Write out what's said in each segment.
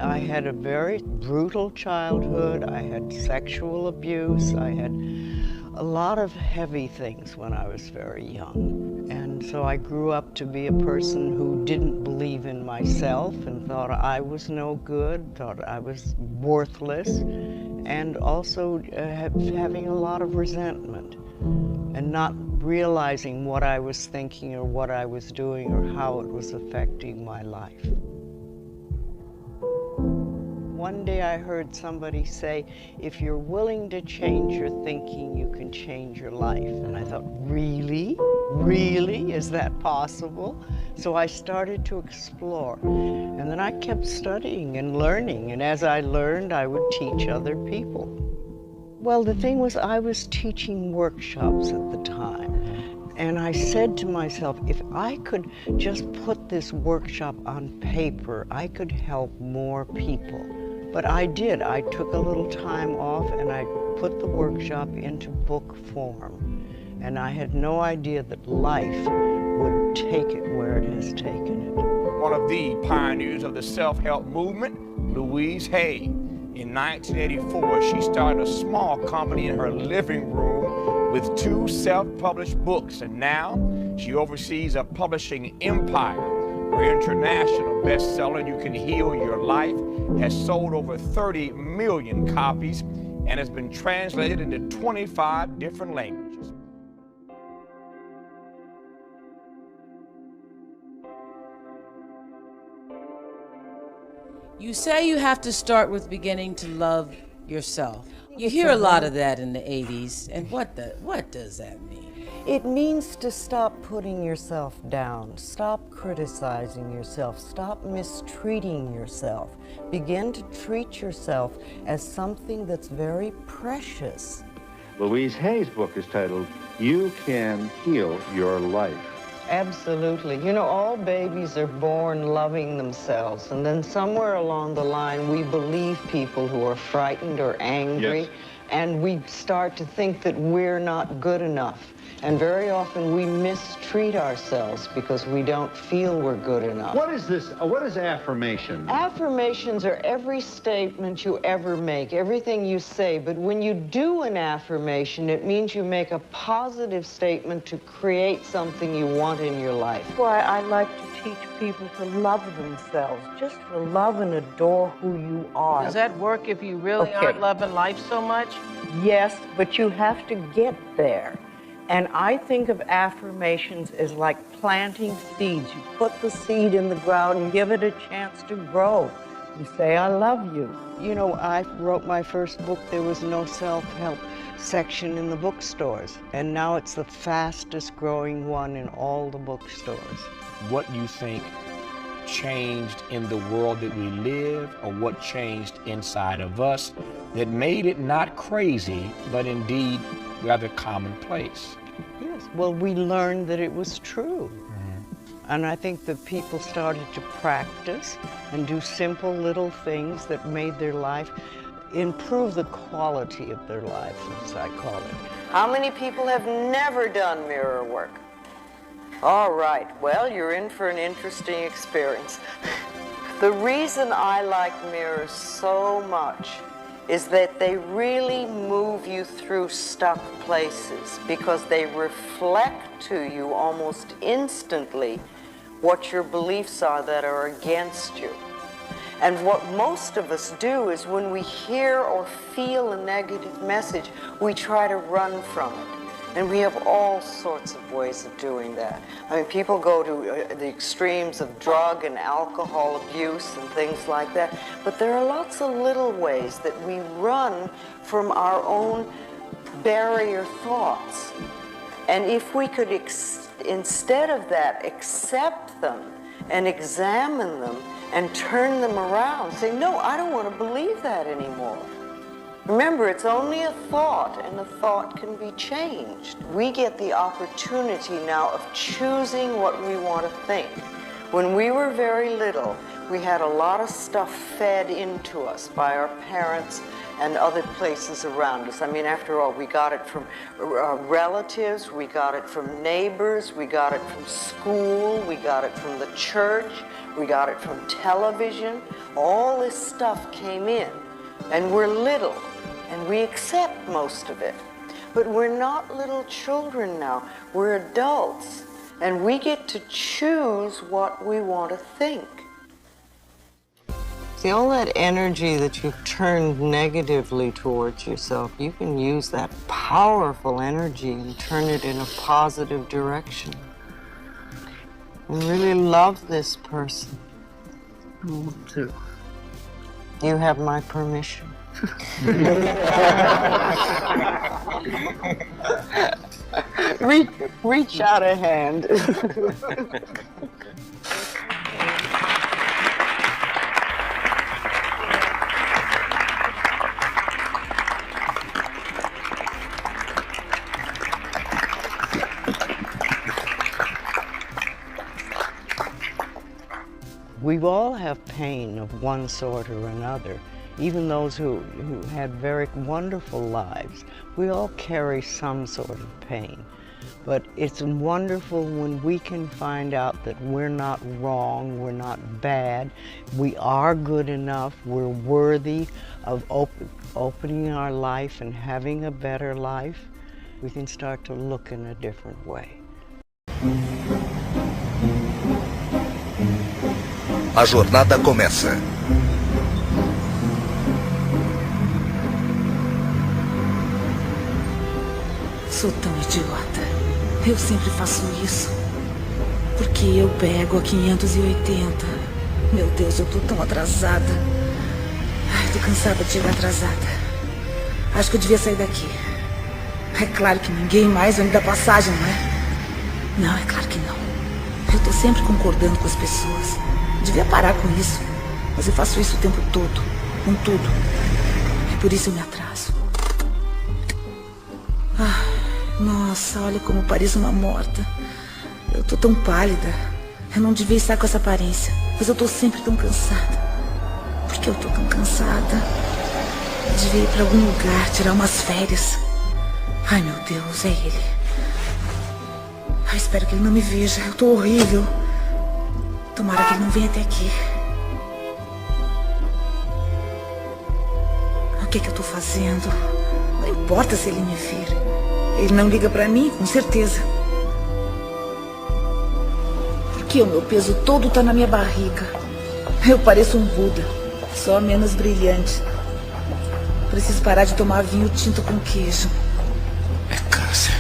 I had a very brutal childhood. I had sexual abuse. I had a lot of heavy things when I was very young. And so I grew up to be a person who didn't believe in myself and thought I was no good, thought I was worthless, and also having a lot of resentment and not realizing what I was thinking or what I was doing or how it was affecting my life. One day I heard somebody say, if you're willing to change your thinking, you can change your life. And I thought, really? Really? Is that possible? So I started to explore. And then I kept studying and learning. And as I learned, I would teach other people. Well, the thing was, I was teaching workshops at the time. And I said to myself, if I could just put this workshop on paper, I could help more people. But I did. I took a little time off and I put the workshop into book form. And I had no idea that life would take it where it has taken it. One of the pioneers of the self-help movement, Louise Hay. In 1984, she started a small company in her living room with 2 self-published books, and now she oversees a publishing empire. Her international bestseller, You Can Heal Your Life, has sold over 30 million copies and has been translated into 25 different languages. You say you have to start with beginning to love yourself. You hear a lot of that in the 80s, and what does that mean? It means to stop putting yourself down, stop criticizing yourself, stop mistreating yourself. Begin to treat yourself as something that's very precious. Louise Hay's book is titled, You Can Heal Your Life. Absolutely. You know, all babies are born loving themselves, and then somewhere along the line we believe people who are frightened or angry, Yes. and we start to think that we're not good enough. And very often we mistreat ourselves because we don't feel we're good enough. What is affirmation? Affirmations are every statement you ever make, everything you say, but when you do an affirmation, it means you make a positive statement to create something you want in your life. That's why I like to teach people to love themselves, just to love and adore who you are. Does that work if you really aren't loving life so much? Yes, but you have to get there. And I think of affirmations as like planting seeds. You put the seed in the ground and give it a chance to grow. You say, I love you. You know, I wrote my first book, there was no self-help section in the bookstores. And now it's the fastest growing one in all the bookstores. What do you think changed in the world that we live, or what changed inside of us that made it not crazy, but indeed rather commonplace? Yes, well, we learned that it was true. And I think that people started to practice and do simple little things that made their life, improve the quality of their life, as I call it. How many people have never done mirror work? All right, well, you're in for an interesting experience. The reason I like mirrors so much is that they really move you through stuck places because they reflect to you almost instantly what your beliefs are that are against you. And what most of us do is when we hear or feel a negative message, we try to run from it. And we have all sorts of ways of doing that. I mean, people go to the extremes of drug and alcohol abuse and things like that, but there are lots of little ways that we run from our own barrier thoughts. And if we could, instead of that, accept them and examine them and turn them around, say, no, I don't want to believe that anymore. Remember, it's only a thought, and a thought can be changed. We get the opportunity now of choosing what we want to think. When we were very little, we had a lot of stuff fed into us by our parents and other places around us. I mean, after all, we got it from relatives, we got it from neighbors, we got it from school, we got it from the church, we got it from television. All this stuff came in, and we're little, and we accept most of it. But we're not little children now, we're adults, and we get to choose what we want to think. See, all that energy that you've turned negatively towards yourself, you can use that powerful energy and turn it in a positive direction. And really love this person. I want to. You have my permission. Reach out a hand. We all have pain of one sort or another. Even those who had very wonderful lives, we all carry some sort of pain. But it's wonderful when we can find out that we're not wrong, we're not bad, we are good enough, we're worthy of opening our life and having a better life. We can start to look in a different way. A jornada começa. Sou tão idiota. Eu sempre faço isso. Porque eu pego a 580. Meu Deus, eu tô tão atrasada. Ai, tô cansada de chegar atrasada. Acho que eu devia sair daqui. É claro que ninguém mais vai me dar passagem, não é? Não, é claro que não. Eu tô sempre concordando com as pessoas. Devia parar com isso, mas eu faço isso o tempo todo, com tudo. E por isso eu me atraso. Ah, nossa, olha como pareço uma morta. Eu tô tão pálida. Eu não devia estar com essa aparência, mas eu tô sempre tão cansada. Por que eu tô tão cansada? Eu devia ir pra algum lugar, tirar umas férias. Ai, meu Deus, é ele. Ai, espero que ele não me veja. Eu tô horrível. Tomara que ele não venha até aqui. O que eu tô fazendo? Não importa se ele me vir. Ele não liga pra mim, com certeza. Porque o meu peso todo tá na minha barriga. Eu pareço um Buda, só menos brilhante. Preciso parar de tomar vinho tinto com queijo. É câncer.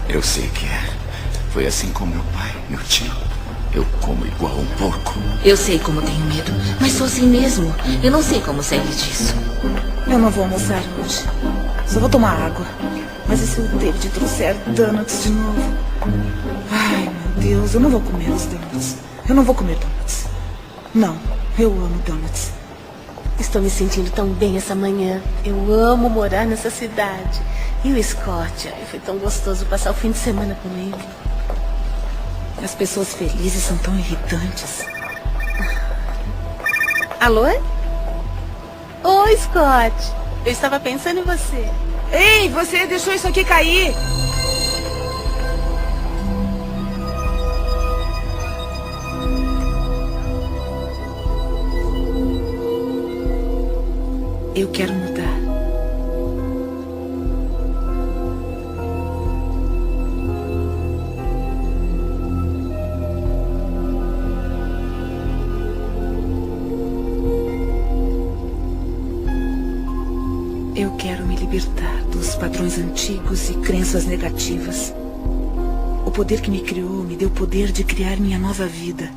Eu sei que é. Foi assim com meu pai, meu tio. Eu como igual um porco. Eu sei como tenho medo, mas sou assim mesmo. Eu não sei como sair disso. Eu não vou almoçar hoje. Só vou tomar água. Mas e se o David trouxer donuts de novo? Ai, meu Deus, eu não vou comer os donuts. Eu não vou comer donuts. Não, eu amo donuts. Estou me sentindo tão bem essa manhã. Eu amo morar nessa cidade. E o Scott? Ai, foi tão gostoso passar o fim de semana com ele. As pessoas felizes são tão irritantes. Alô? Oi, Scott. Eu estava pensando em você. Ei, você deixou isso aqui cair. Eu quero mudar. Eu quero me libertar dos padrões antigos e crenças negativas. O poder que me criou me deu o poder de criar minha nova vida.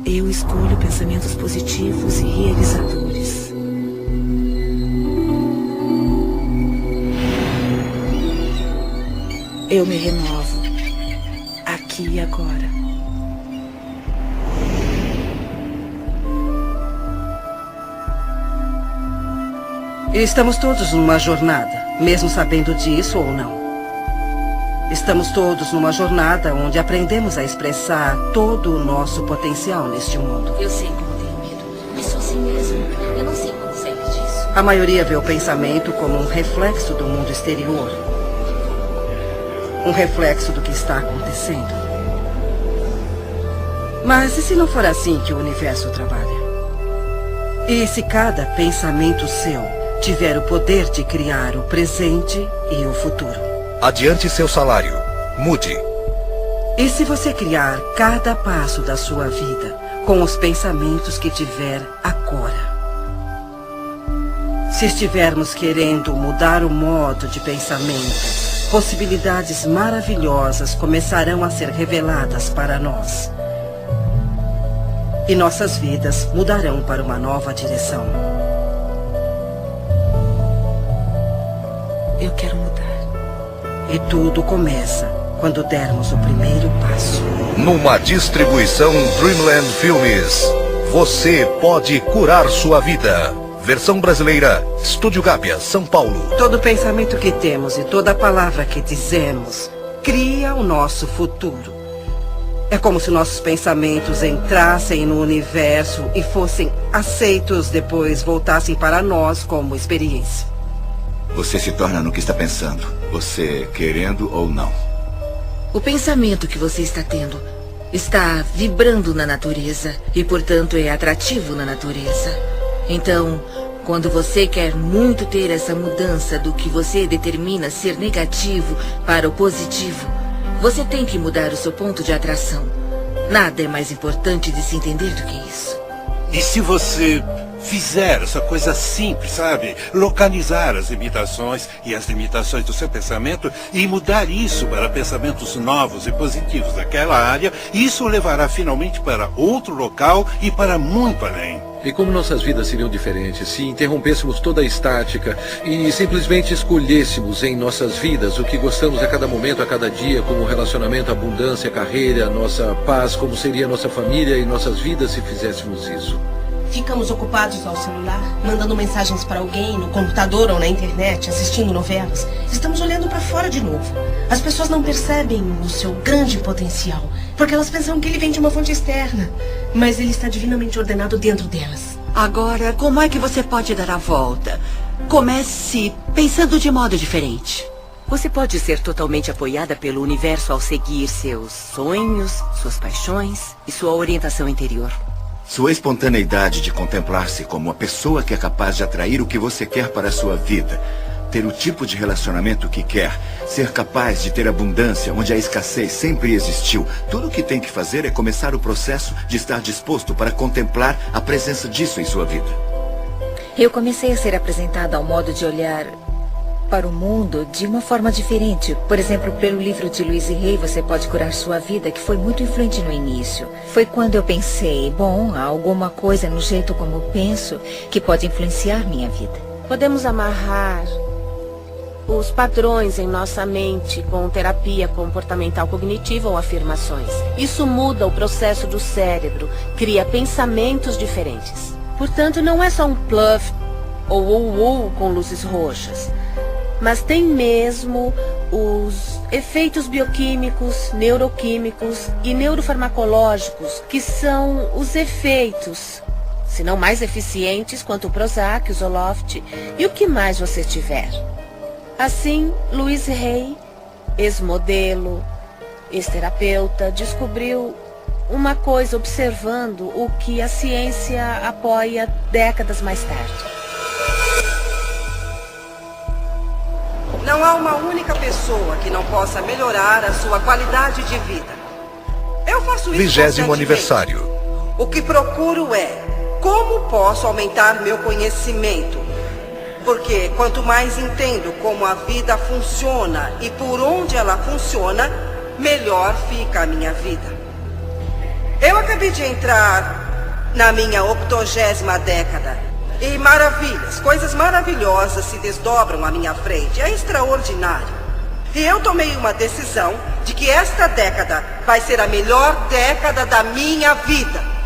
Eu escolho pensamentos positivos e realizadores. Eu me renovo, aqui e agora. Estamos todos numa jornada, mesmo sabendo disso ou não. Estamos todos numa jornada onde aprendemos a expressar todo o nosso potencial neste mundo. Eu sei como tenho medo, mas sou assim mesmo. Eu não sei como sair disso. A maioria vê o pensamento como um reflexo do mundo exterior. Um reflexo do que está acontecendo. Mas e se não for assim que o universo trabalha? E se cada pensamento seu tiver o poder de criar o presente e o futuro? Adiante seu salário. Mude. E se você criar cada passo da sua vida com os pensamentos que tiver agora? Se estivermos querendo mudar o modo de pensamento, possibilidades maravilhosas começarão a ser reveladas para nós. E nossas vidas mudarão para uma nova direção. Eu quero mudar. E tudo começa quando dermos o primeiro passo. Numa distribuição Dreamland Filmes, você pode curar sua vida. Versão brasileira, Estúdio Gábia, São Paulo. Todo pensamento que temos e toda palavra que dizemos cria o nosso futuro. É como se nossos pensamentos entrassem no universo e fossem aceitos, depois voltassem para nós como experiência. Você se torna no que está pensando, você querendo ou não. O pensamento que você está tendo está vibrando na natureza e, portanto, é atrativo na natureza. Então, quando você quer muito ter essa mudança do que você determina ser negativo para o positivo, você tem que mudar o seu ponto de atração. Nada é mais importante de se entender do que isso. E se você fizer essa coisa simples, sabe? Localizar as limitações e as limitações do seu pensamento e mudar isso para pensamentos novos e positivos daquela área, isso o levará finalmente para outro local e para muito além. E como nossas vidas seriam diferentes se interrompêssemos toda a estática e simplesmente escolhêssemos em nossas vidas o que gostamos a cada momento, a cada dia, como relacionamento, abundância, carreira, nossa paz, como seria nossa família e nossas vidas se fizéssemos isso? Ficamos ocupados ao celular, mandando mensagens para alguém, no computador ou na internet, assistindo novelas. Estamos olhando para fora de novo. As pessoas não percebem o seu grande potencial, porque elas pensam que ele vem de uma fonte externa. Mas ele está divinamente ordenado dentro delas. Agora, como é que você pode dar a volta? Comece pensando de modo diferente. Você pode ser totalmente apoiada pelo universo ao seguir seus sonhos, suas paixões e sua orientação interior. Sua espontaneidade de contemplar-se como a pessoa que é capaz de atrair o que você quer para a sua vida, ter o tipo de relacionamento que quer, ser capaz de ter abundância onde a escassez sempre existiu. Tudo o que tem que fazer é começar o processo de estar disposto para contemplar a presença disso em sua vida. Eu comecei a ser apresentada ao modo de olhar para o mundo de uma forma diferente. Por exemplo, pelo livro de Louise Hay, Você Pode Curar Sua Vida, que foi muito influente no início. Foi quando eu pensei, bom, há alguma coisa no jeito como penso que pode influenciar minha vida. Podemos amarrar os padrões em nossa mente com terapia comportamental cognitiva ou afirmações. Isso muda o processo do cérebro, cria pensamentos diferentes. Portanto, não é só um bluff ou com luzes roxas, mas tem mesmo os efeitos bioquímicos, neuroquímicos e neurofarmacológicos, que são os efeitos, se não mais eficientes, quanto o Prozac, o Zoloft e o que mais você tiver. Assim, Louise Hay, ex-modelo, ex-terapeuta, descobriu uma coisa observando o que a ciência apoia décadas mais tarde. Não há uma única pessoa que não possa melhorar a sua qualidade de vida. Eu faço isso 20º aniversário. O que procuro é como posso aumentar meu conhecimento. Porque quanto mais entendo como a vida funciona e por onde ela funciona, melhor fica a minha vida. Eu acabei de entrar na minha 80ª década. E maravilhas, coisas maravilhosas se desdobram à minha frente. É extraordinário. E eu tomei uma decisão de que esta década vai ser a melhor década da minha vida.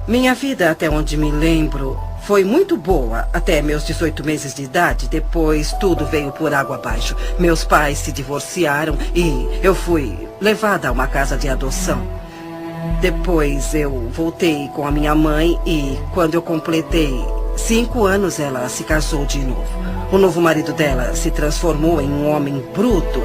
Minha vida, até onde me lembro, foi muito boa até meus 18 meses de idade. Depois tudo veio por água abaixo. Meus pais se divorciaram e eu fui levada a uma casa de adoção. Depois eu voltei com a minha mãe e quando eu completei 5 anos, ela se casou de novo. O novo marido dela se transformou em um homem bruto.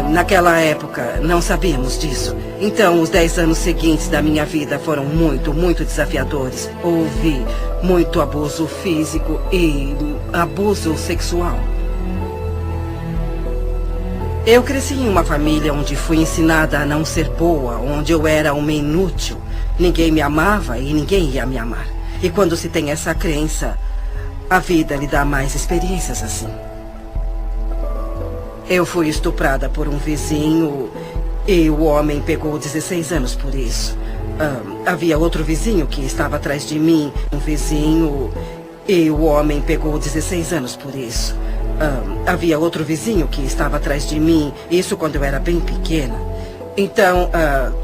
Naquela época, não sabíamos disso. Então, os 10 anos seguintes da minha vida foram muito, muito desafiadores. Houve muito abuso físico e abuso sexual. Eu cresci em uma família onde fui ensinada a não ser boa, onde eu era uma inútil. Ninguém me amava e ninguém ia me amar. E quando se tem essa crença, a vida lhe dá mais experiências assim. Eu fui estuprada por um vizinho e o homem pegou 16 anos por isso. Havia outro vizinho que estava atrás de mim, um vizinho, e o homem pegou 16 anos por isso. Havia outro vizinho que estava atrás de mim, isso quando eu era bem pequena. Então,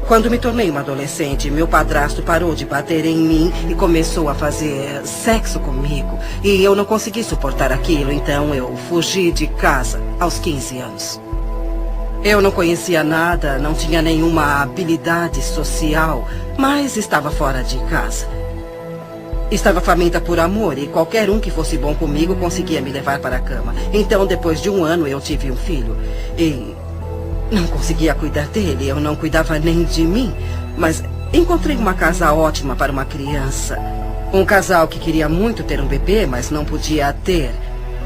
quando me tornei uma adolescente, meu padrasto parou de bater em mim e começou a fazer sexo comigo. E eu não consegui suportar aquilo, então eu fugi de casa aos 15 anos. Eu não conhecia nada, não tinha nenhuma habilidade social, mas estava fora de casa. Estava faminta por amor e qualquer um que fosse bom comigo conseguia me levar para a cama. Então, depois de 1 ano, eu tive um filho e não conseguia cuidar dele, eu não cuidava nem de mim, mas encontrei uma casa ótima para uma criança. Um casal que queria muito ter um bebê, mas não podia ter.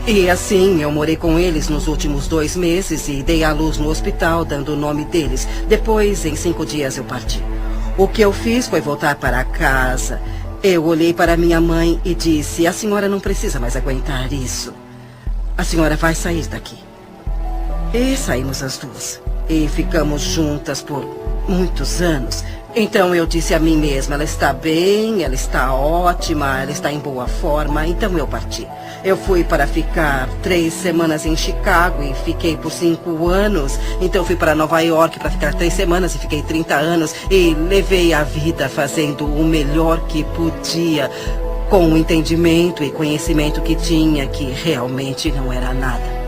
E assim, eu morei com eles nos últimos 2 meses e dei à luz no hospital, dando o nome deles. Depois, em 5 dias, eu parti. O que eu fiz foi voltar para casa. Eu olhei para minha mãe e disse, a senhora não precisa mais aguentar isso. A senhora vai sair daqui. E saímos as duas. E ficamos juntas por muitos anos. Então eu disse a mim mesma, ela está bem, ela está ótima, ela está em boa forma. Então eu parti. Eu fui para ficar 3 semanas em Chicago e fiquei por 5 anos. Então fui para Nova York para ficar 3 semanas e fiquei 30 anos. E levei a vida fazendo o melhor que podia, com o entendimento e conhecimento que tinha, que realmente não era nada.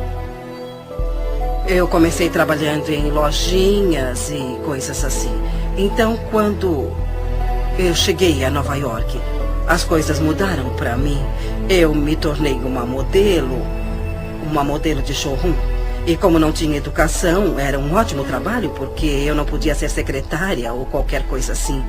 Eu comecei trabalhando em lojinhas e coisas assim. Então, quando eu cheguei a Nova York, as coisas mudaram para mim. Eu me tornei uma modelo de showroom. E como não tinha educação, era um ótimo trabalho, porque eu não podia ser secretária ou qualquer coisa assim.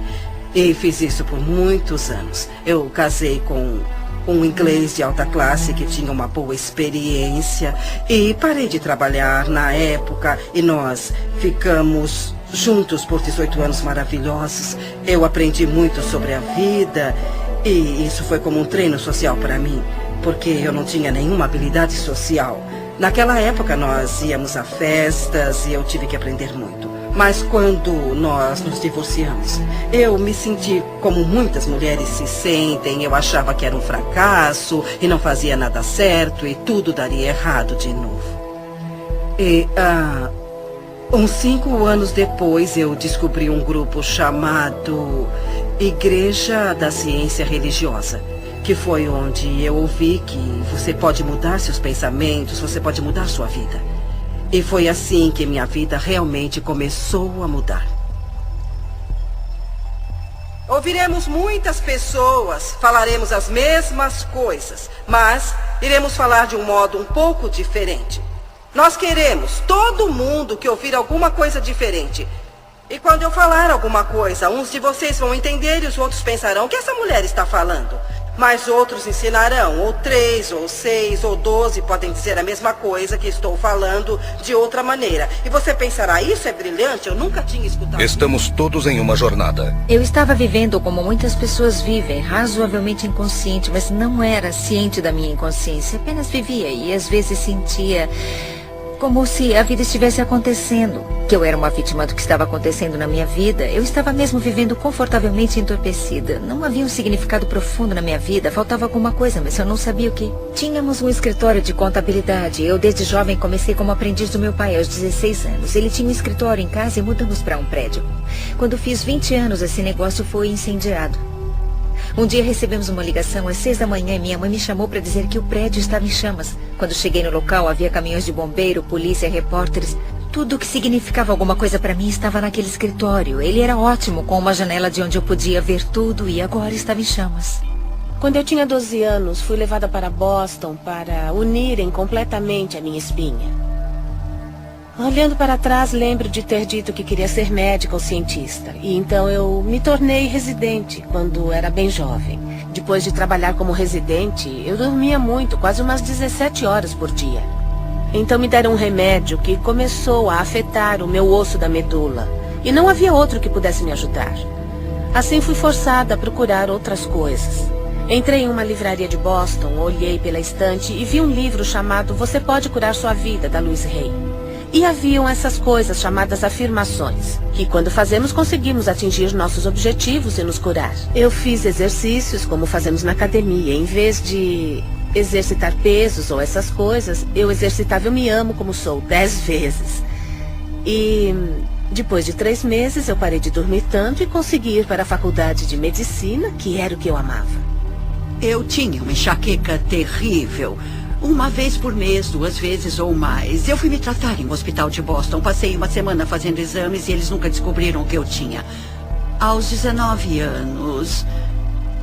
E fiz isso por muitos anos. Eu casei com um inglês de alta classe que tinha uma boa experiência e parei de trabalhar na época e nós ficamos juntos por 18 anos maravilhosos. Eu aprendi muito sobre a vida e isso foi como um treino social para mim, porque eu não tinha nenhuma habilidade social. Naquela época nós íamos a festas e eu tive que aprender muito. Mas quando nós nos divorciamos, eu me senti como muitas mulheres se sentem. Eu achava que era um fracasso e não fazia nada certo e tudo daria errado de novo. E uns 5 anos depois eu descobri um grupo chamado Igreja da Ciência Religiosa, que foi onde eu ouvi que você pode mudar seus pensamentos, você pode mudar sua vida. E foi assim que minha vida realmente começou a mudar. Ouviremos muitas pessoas, falaremos as mesmas coisas, mas iremos falar de um modo um pouco diferente. Nós queremos todo mundo que ouvir alguma coisa diferente. E quando eu falar alguma coisa, uns de vocês vão entender e os outros pensarão o que essa mulher está falando. Mas outros ensinarão, ou 3, ou 6, ou 12 podem dizer a mesma coisa que estou falando de outra maneira. E você pensará, isso é brilhante, eu nunca tinha escutado. Estamos todos em uma jornada. Eu estava vivendo como muitas pessoas vivem, razoavelmente inconsciente, mas não era ciente da minha inconsciência. Apenas vivia e às vezes sentia como se a vida estivesse acontecendo, que eu era uma vítima do que estava acontecendo na minha vida. Eu estava mesmo vivendo confortavelmente entorpecida. Não havia um significado profundo na minha vida, faltava alguma coisa, mas eu não sabia o que. Tínhamos um escritório de contabilidade. Eu, desde jovem, comecei como aprendiz do meu pai aos 16 anos. Ele tinha um escritório em casa e mudamos para um prédio. Quando fiz 20 anos, esse negócio foi incendiado. Um dia recebemos uma ligação às 6 da manhã e minha mãe me chamou para dizer que o prédio estava em chamas. Quando cheguei no local, havia caminhões de bombeiro, polícia, repórteres. Tudo que significava alguma coisa para mim estava naquele escritório. Ele era ótimo, com uma janela de onde eu podia ver tudo e agora estava em chamas. Quando eu tinha 12 anos, fui levada para Boston para unirem completamente a minha espinha. Olhando para trás, lembro de ter dito que queria ser médica ou cientista. E então eu me tornei residente quando era bem jovem. Depois de trabalhar como residente, eu dormia muito, quase umas 17 horas por dia. Então me deram um remédio que começou a afetar o meu osso da medula. E não havia outro que pudesse me ajudar. Assim fui forçada a procurar outras coisas. Entrei em uma livraria de Boston, olhei pela estante e vi um livro chamado Você Pode Curar Sua Vida, da Louise Hay. E haviam essas coisas chamadas afirmações, que quando fazemos conseguimos atingir nossos objetivos e nos curar. Eu fiz exercícios como fazemos na academia. Em vez de exercitar pesos ou essas coisas, eu exercitava Eu Me Amo Como Sou 10 vezes. E depois de 3 meses eu parei de dormir tanto e consegui ir para a faculdade de medicina, que era o que eu amava. Eu tinha uma enxaqueca terrível. Uma vez por mês, 2 vezes ou mais. Eu fui me tratar em um hospital de Boston. Passei uma semana fazendo exames e eles nunca descobriram o que eu tinha. Aos 19 anos,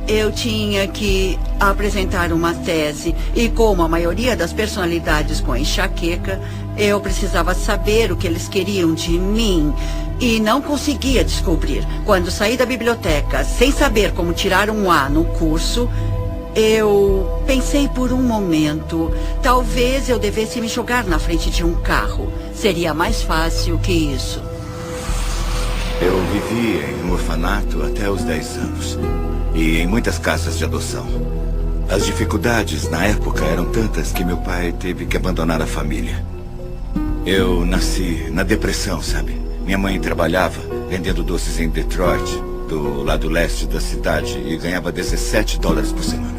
eu tinha que apresentar uma tese. E como a maioria das personalidades com enxaqueca, eu precisava saber o que eles queriam de mim. E não conseguia descobrir. Quando saí da biblioteca, sem saber como tirar um A no curso, eu pensei por um momento, talvez eu devesse me jogar na frente de um carro. Seria mais fácil que isso. Eu vivi em um orfanato até os 10 anos. E em muitas casas de adoção. As dificuldades na época eram tantas que meu pai teve que abandonar a família. Eu nasci na depressão, sabe? Minha mãe trabalhava vendendo doces em Detroit, do lado leste da cidade, e ganhava $17 por semana.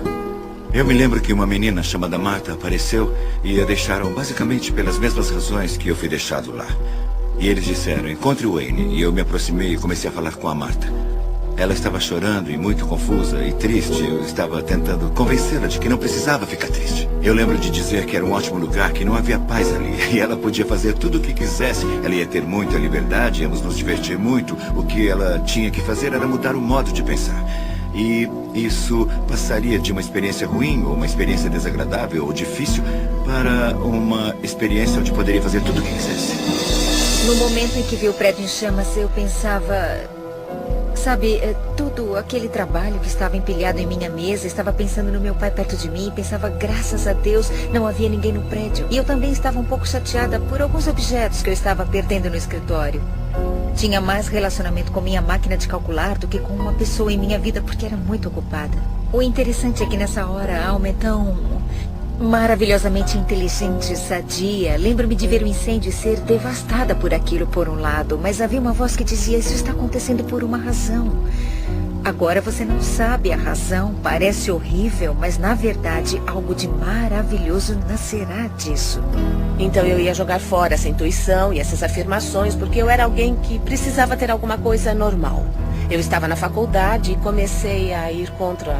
Eu me lembro que uma menina chamada Marta apareceu e a deixaram basicamente pelas mesmas razões que eu fui deixado lá. E eles disseram, encontre o Wayne, e eu me aproximei e comecei a falar com a Marta. Ela estava chorando e muito confusa e triste. Eu estava tentando convencê-la de que não precisava ficar triste. Eu lembro de dizer que era um ótimo lugar, que não havia paz ali. E ela podia fazer tudo o que quisesse. Ela ia ter muita liberdade, íamos nos divertir muito. O que ela tinha que fazer era mudar o modo de pensar. E isso passaria de uma experiência ruim, ou uma experiência desagradável ou difícil, para uma experiência onde poderia fazer tudo o que quisesse. No momento em que vi o prédio em chamas, eu pensava... Sabe, todo aquele trabalho que estava empilhado em minha mesa, estava pensando no meu pai perto de mim, pensava, graças a Deus, não havia ninguém no prédio. E eu também estava um pouco chateada por alguns objetos que eu estava perdendo no escritório. Tinha mais relacionamento com minha máquina de calcular do que com uma pessoa em minha vida, porque era muito ocupada. O interessante é que nessa hora a alma é tão maravilhosamente inteligente, sadia. Lembro-me de ver o incêndio e ser devastada por aquilo por um lado, mas havia uma voz que dizia, isso está acontecendo por uma razão. Agora você não sabe a razão, parece horrível, mas na verdade algo de maravilhoso nascerá disso. Então eu ia jogar fora essa intuição e essas afirmações, porque eu era alguém que precisava ter alguma coisa normal. Eu estava na faculdade e comecei a ir contra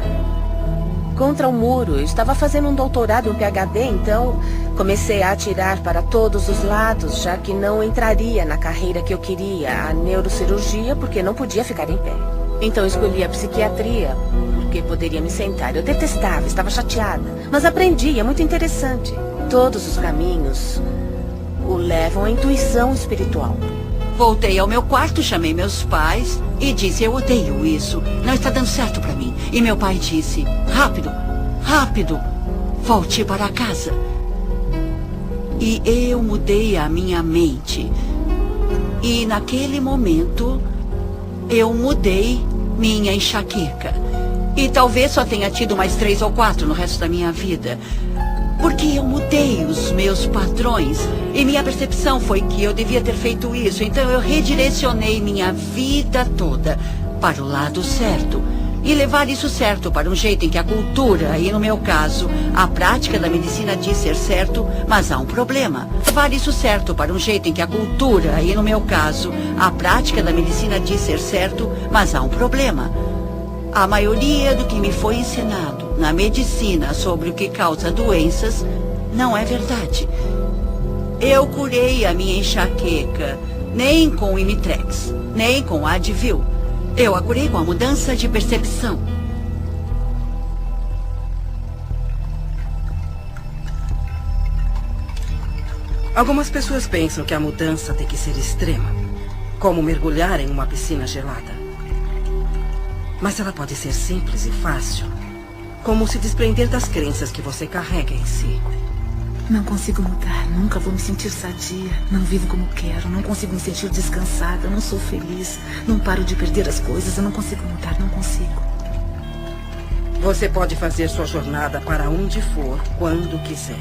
o muro. Eu estava fazendo um doutorado, um PhD, então comecei a atirar para todos os lados, já que não entraria na carreira que eu queria, a neurocirurgia, porque não podia ficar em pé. Então escolhi a psiquiatria, porque poderia me sentar. Eu detestava, estava chateada, mas aprendi, é muito interessante. Todos os caminhos o levam à intuição espiritual. Voltei ao meu quarto, chamei meus pais e disse, eu odeio isso, não está dando certo para mim. E meu pai disse, rápido, rápido, volte para casa. E eu mudei a minha mente. E naquele momento, eu mudei minha enxaqueca. E talvez só tenha tido mais 3 ou 4 no resto da minha vida. Porque eu mudei os meus padrões e minha percepção foi que eu devia ter feito isso. Então eu redirecionei minha vida toda para o lado certo. E levar isso certo para um jeito em que a cultura, e no meu caso, a prática da medicina diz ser certo, mas há um problema. Levar isso certo para um jeito em que a cultura, e no meu caso, a prática da medicina diz ser certo, mas há um problema. A maioria do que me foi ensinado na medicina sobre o que causa doenças não é verdade. Eu curei a minha enxaqueca, nem com Imitrex, nem com Advil. Eu a curei com a mudança de percepção. Algumas pessoas pensam que a mudança tem que ser extrema, como mergulhar em uma piscina gelada. Mas ela pode ser simples e fácil, como se desprender das crenças que você carrega em si. Não consigo mudar, nunca vou me sentir sadia. Não vivo como quero, não consigo me sentir descansada, não sou feliz. Não paro de perder as coisas, eu não consigo mudar, não consigo. Você pode fazer sua jornada para onde for, quando quiser.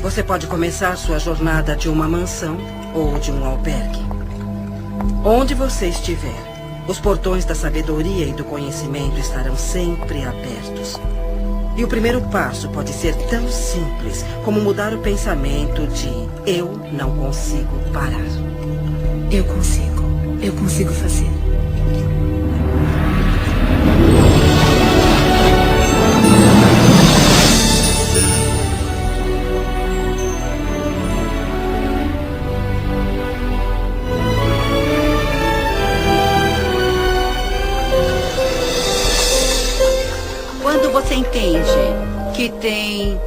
Você pode começar sua jornada de uma mansão ou de um albergue. Onde você estiver, os portões da sabedoria e do conhecimento estarão sempre abertos. E o primeiro passo pode ser tão simples como mudar o pensamento de eu não consigo parar. Eu consigo fazer. Você entende que tem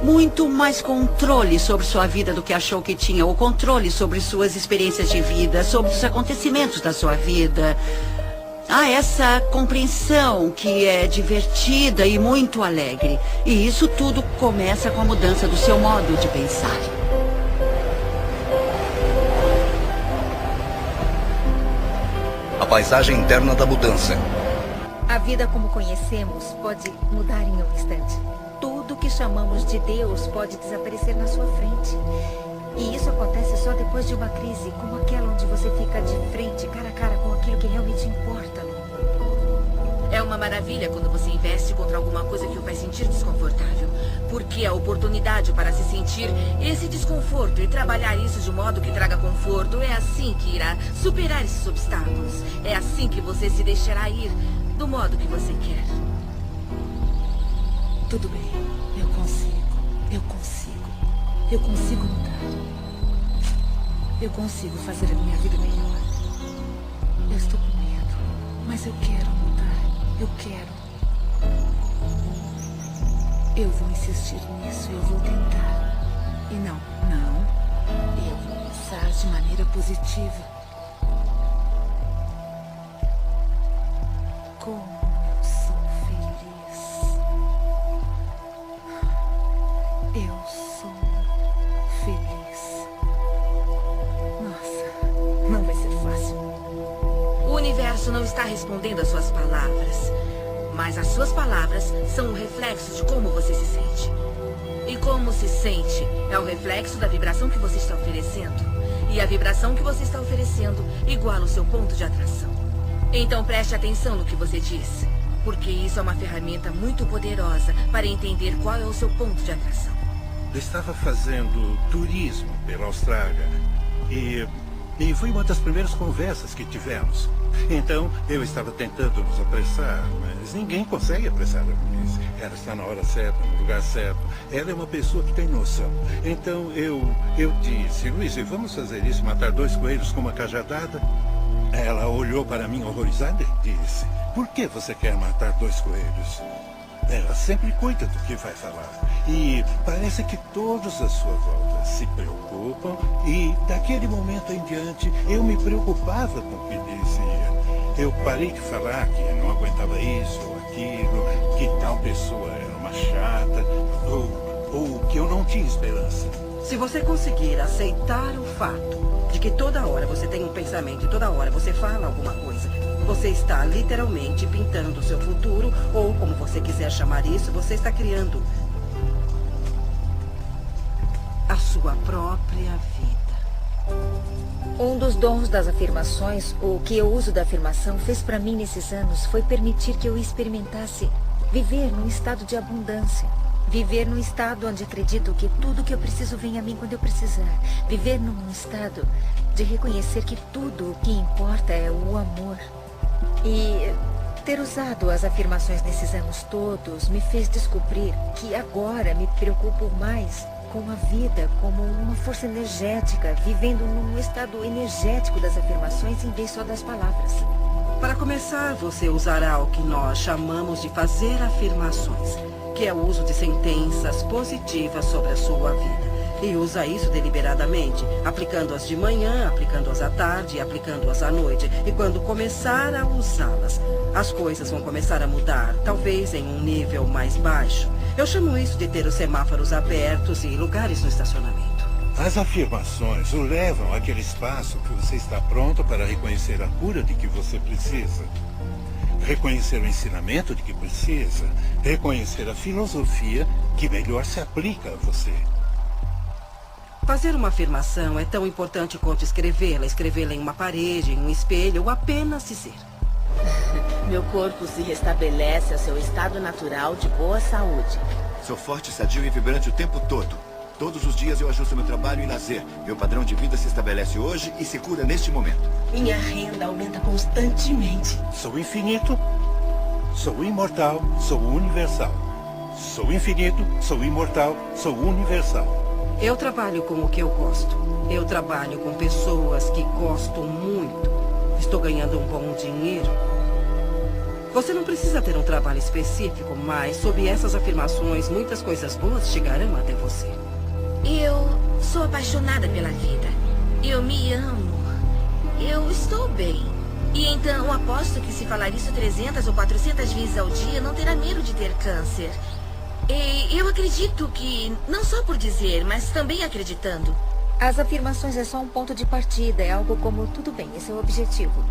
muito mais controle sobre sua vida do que achou que tinha, ou controle sobre suas experiências de vida, sobre os acontecimentos da sua vida. Há essa compreensão que é divertida e muito alegre. E isso tudo começa com a mudança do seu modo de pensar. A paisagem interna da mudança. A vida como conhecemos pode mudar em um instante. Tudo que chamamos de Deus pode desaparecer na sua frente. E isso acontece só depois de uma crise, como aquela onde você fica de frente, cara a cara, com aquilo que realmente importa. É uma maravilha quando você investe contra alguma coisa que o faz sentir desconfortável. Porque a oportunidade para se sentir esse desconforto e trabalhar isso de um modo que traga conforto é assim que irá superar esses obstáculos. É assim que você se deixará ir do modo que você quer. Tudo bem, eu consigo mudar. Eu consigo fazer a minha vida melhor. Eu estou com medo, mas eu quero mudar. Eu quero. Eu vou insistir nisso, eu vou tentar. E não. Eu vou pensar de maneira positiva. Como eu sou feliz. Eu sou feliz. Nossa, não vai ser fácil. O universo não está respondendo às suas palavras, mas as suas palavras são o reflexo de como você se sente. E como se sente é o reflexo da vibração que você está oferecendo. E a vibração que você está oferecendo iguala o seu ponto de atração. Então preste atenção no que você diz, porque isso é uma ferramenta muito poderosa para entender qual é o seu ponto de atração. Eu estava fazendo turismo pela Austrália e foi uma das primeiras conversas que tivemos. Então eu estava tentando nos apressar, mas ninguém consegue apressar a Louise. Ela está na hora certa, no lugar certo. Ela é uma pessoa que tem noção. Então eu disse, Louise, vamos fazer isso, matar 2 coelhos com uma cajadada? Ela olhou para mim horrorizada e disse, por que você quer matar 2 coelhos? Ela sempre cuida do que vai falar. E parece que todos à sua volta se preocupam. E daquele momento em diante, eu me preocupava com o que dizia. Eu parei de falar que não aguentava isso ou aquilo, que tal pessoa era uma chata, ou que eu não tinha esperança. Se você conseguir aceitar o fato de que toda hora você tem um pensamento e toda hora você fala alguma coisa, você está literalmente pintando o seu futuro, ou como você quiser chamar isso, você está criando a sua própria vida. Um dos dons das afirmações, o que eu uso da afirmação, fez para mim nesses anos foi permitir que eu experimentasse viver num estado de abundância. Viver num estado onde acredito que tudo que eu preciso vem a mim quando eu precisar. Viver num estado de reconhecer que tudo o que importa é o amor. E ter usado as afirmações nesses anos todos me fez descobrir que agora me preocupo mais com a vida como uma força energética, vivendo num estado energético das afirmações em vez só das palavras. Para começar, você usará o que nós chamamos de fazer afirmações, que é o uso de sentenças positivas sobre a sua vida. E usa isso deliberadamente, aplicando-as de manhã, aplicando-as à tarde, aplicando-as à noite. E quando começar a usá-las, as coisas vão começar a mudar, talvez em um nível mais baixo. Eu chamo isso de ter os semáforos abertos e lugares no estacionamento. As afirmações o levam àquele espaço que você está pronto para reconhecer a cura de que você precisa. Reconhecer o ensinamento de que precisa. Reconhecer a filosofia que melhor se aplica a você. Fazer uma afirmação é tão importante quanto escrevê-la em uma parede, em um espelho, ou apenas dizer. Meu corpo se restabelece ao seu estado natural de boa saúde. Sou forte, sadio e vibrante o tempo todo. Todos os dias eu ajusto meu trabalho e lazer. Meu padrão de vida se estabelece hoje e se cura neste momento. Minha renda aumenta constantemente. Sou infinito, sou imortal, sou universal. Sou infinito, sou imortal, sou universal. Eu trabalho com o que eu gosto. Eu trabalho com pessoas que gosto muito. Estou ganhando um bom dinheiro. Você não precisa ter um trabalho específico, mas sob essas afirmações, muitas coisas boas chegarão até você. Eu sou apaixonada pela vida. Eu me amo. Eu estou bem. E então aposto que se falar isso 300 ou 400 vezes ao dia, não terá medo de ter câncer. E eu acredito que, não só por dizer, mas também acreditando. As afirmações é só um ponto de partida, é algo como tudo bem, esse é o objetivo.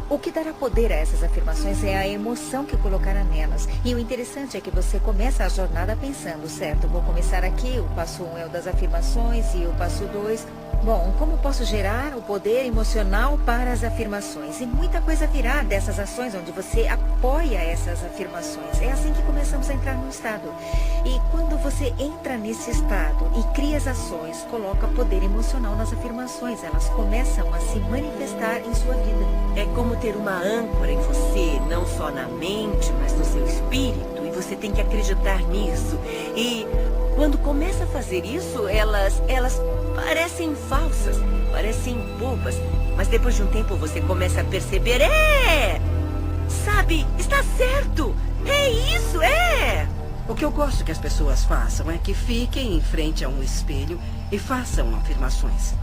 O que dará poder a essas afirmações é a emoção que colocará nelas. E o interessante é que você começa a jornada pensando, certo, vou começar aqui, o passo 1 é o das afirmações e o passo 2... Bom, como posso gerar o poder emocional para as afirmações? E muita coisa virá dessas ações onde você apoia essas afirmações. É assim que começamos a entrar no estado. E quando você entra nesse estado e cria as ações, coloca poder emocional nas afirmações. Elas começam a se manifestar em sua vida. É como ter uma âncora em você, não só na mente, mas no seu espírito. E você tem que acreditar nisso. E quando começa a fazer isso, elas parecem falsas, parecem bobas. Mas depois de um tempo você começa a perceber, sabe, está certo, é isso, O que eu gosto que as pessoas façam é que fiquem em frente a um espelho e façam afirmações.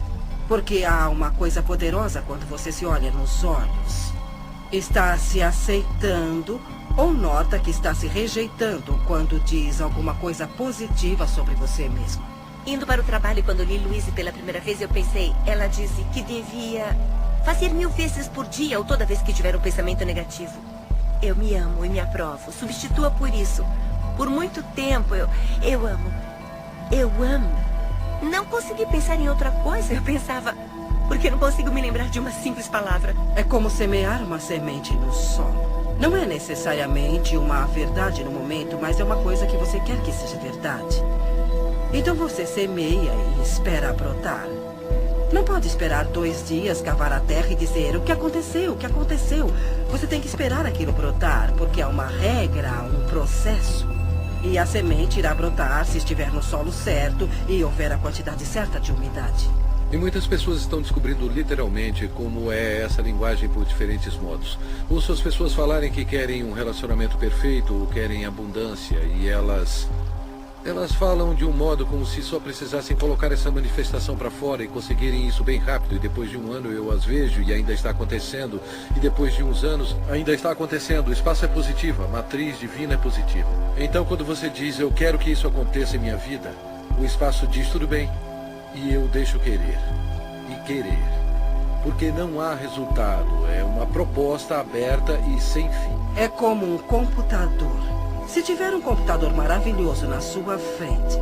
Porque há uma coisa poderosa quando você se olha nos olhos. Está se aceitando ou nota que está se rejeitando quando diz alguma coisa positiva sobre você mesmo. Indo para o trabalho, quando li Louise pela primeira vez, eu pensei, ela disse que devia fazer 1000 vezes por dia ou toda vez que tiver um pensamento negativo. Eu me amo e me aprovo. Substitua por isso. Por muito tempo, eu amo. Eu amo. Não consegui pensar em outra coisa. Eu pensava, porque não consigo me lembrar de uma simples palavra. É como semear uma semente no solo. Não é necessariamente uma verdade no momento, mas é uma coisa que você quer que seja verdade. Então você semeia e espera brotar. Não pode esperar 2 dias, cavar a terra e dizer o que aconteceu, o que aconteceu. Você tem que esperar aquilo brotar, porque há uma regra, há um processo. E a semente irá brotar se estiver no solo certo e houver a quantidade certa de umidade. E muitas pessoas estão descobrindo literalmente como é essa linguagem por diferentes modos. Ouço as pessoas falarem que querem um relacionamento perfeito ou querem abundância e elas falam de um modo como se só precisassem colocar essa manifestação para fora e conseguirem isso bem rápido. E depois de um ano eu as vejo e ainda está acontecendo. E depois de uns anos ainda está acontecendo. O espaço é positivo, a matriz divina é positiva. Então quando você diz eu quero que isso aconteça em minha vida, o espaço diz tudo bem. E eu deixo querer. E querer. Porque não há resultado. É uma proposta aberta e sem fim. É como um computador. Se tiver um computador maravilhoso na sua frente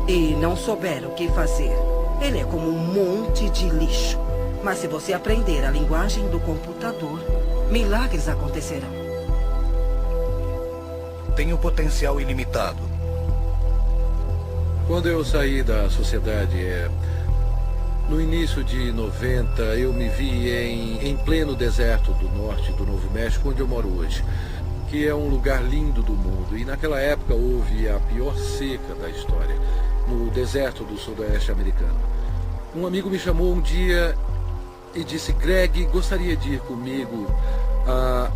e não souber o que fazer, ele é como um monte de lixo. Mas se você aprender a linguagem do computador, milagres acontecerão. Tenho potencial ilimitado. Quando eu saí da sociedade, no início de 90, eu me vi em pleno deserto do norte do Novo México, onde eu moro hoje, que é um lugar lindo do mundo. E naquela época houve a pior seca da história. no deserto do sudoeste americano. Um amigo me chamou um dia e disse: Greg, gostaria de ir comigo a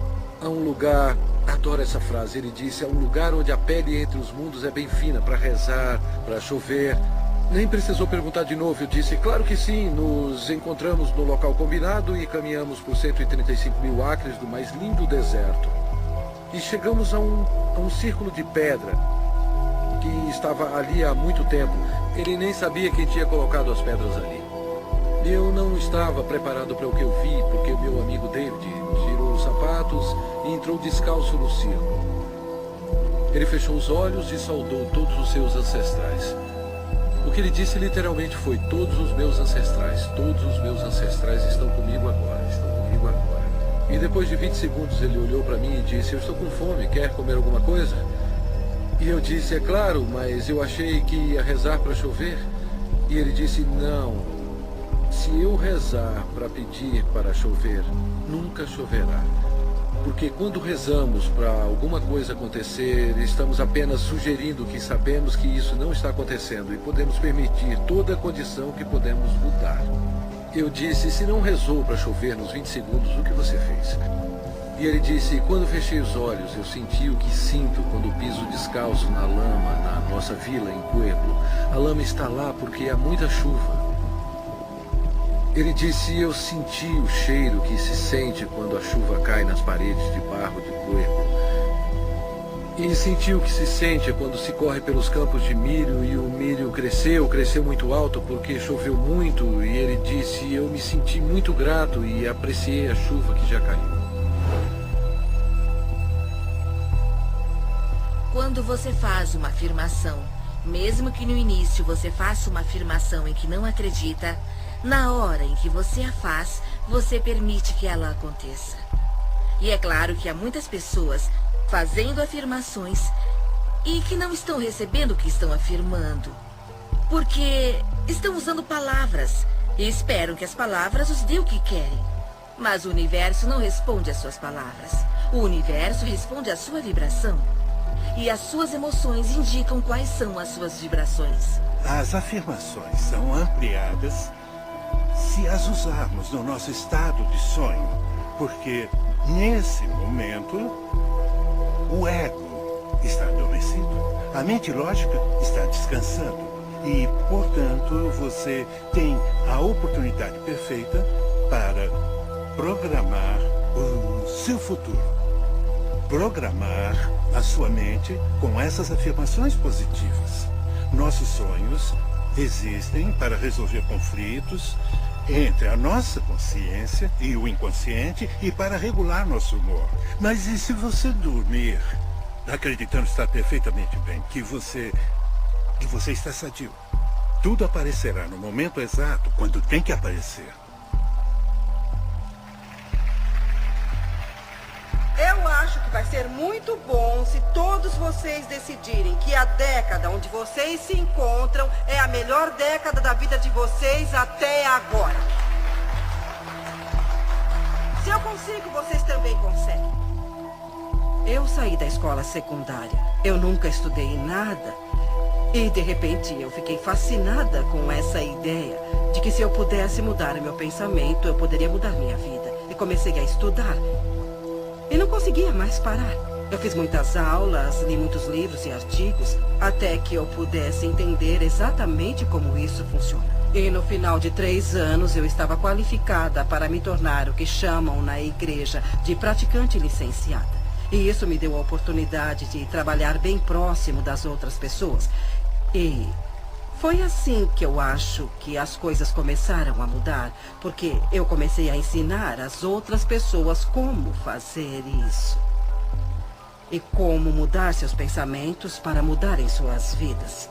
um lugar... Adoro essa frase. Ele disse: é um lugar onde a pele entre os mundos é bem fina, para rezar, para chover. Nem precisou perguntar de novo. Eu disse: claro que sim. Nos encontramos no local combinado e caminhamos por 135 mil acres do mais lindo deserto. E chegamos a um círculo de pedra que estava ali há muito tempo. Ele nem sabia quem tinha colocado as pedras ali. Eu não estava preparado para o que eu vi, porque o meu amigo David tirou os sapatos e entrou descalço no círculo. Ele fechou os olhos e saudou todos os seus ancestrais. O que ele disse literalmente foi: todos os meus ancestrais estão comigo agora, E depois de 20 segundos ele olhou para mim e disse: eu estou com fome, quer comer alguma coisa? E eu disse: é claro, mas eu achei que ia rezar para chover. E ele disse: não. Se eu rezar para pedir para chover, nunca choverá. Porque quando rezamos para alguma coisa acontecer, estamos apenas sugerindo que sabemos que isso não está acontecendo e podemos permitir toda a condição que podemos mudar. Eu disse: se não rezou para chover nos 20 segundos, o que você fez? E ele disse: quando fechei os olhos, eu senti o que sinto quando piso descalço na lama na nossa vila em Pueblo. A lama está lá porque há muita chuva. Ele disse: eu senti o cheiro que se sente quando a chuva cai nas paredes de barro de Pueblo. E senti o que se sente quando se corre pelos campos de milho e o milho cresceu muito alto porque choveu muito. E ele disse: eu me senti muito grato e apreciei a chuva que já caiu. Quando você faz uma afirmação, mesmo que no início você faça uma afirmação em que não acredita, na hora em que você a faz, você permite que ela aconteça. E é claro que há muitas pessoas fazendo afirmações e que não estão recebendo o que estão afirmando, porque estão usando palavras e esperam que as palavras os dêem o que querem. Mas o universo não responde às suas palavras. O universo responde à sua vibração. E as suas emoções indicam quais são as suas vibrações. As afirmações são ampliadas se as usarmos no nosso estado de sonho, porque nesse momento o ego está adormecido, a mente lógica está descansando e, portanto, você tem a oportunidade perfeita para programar o seu futuro, programar a sua mente com essas afirmações positivas. Nossos sonhos existem para resolver conflitos entre a nossa consciência e o inconsciente e para regular nosso humor. Mas e se você dormir acreditando estar perfeitamente bem, que você está sadio? Tudo aparecerá no momento exato, quando tem que aparecer. Eu acho que vai ser muito bom se todos vocês decidirem que a década onde vocês se encontram é a melhor década da vida de vocês até agora. Se eu consigo, vocês também conseguem. Eu saí da escola secundária. Eu nunca estudei nada. E, de repente, eu fiquei fascinada com essa ideia de que se eu pudesse mudar o meu pensamento, eu poderia mudar minha vida. E comecei a estudar. E não conseguia mais parar. Eu fiz muitas aulas, li muitos livros e artigos, até que eu pudesse entender exatamente como isso funciona. E no final de 3 anos, eu estava qualificada para me tornar o que chamam na igreja de praticante licenciada. E isso me deu a oportunidade de trabalhar bem próximo das outras pessoas. E foi assim que eu acho que as coisas começaram a mudar, porque eu comecei a ensinar as outras pessoas como fazer isso. E como mudar seus pensamentos para mudarem suas vidas.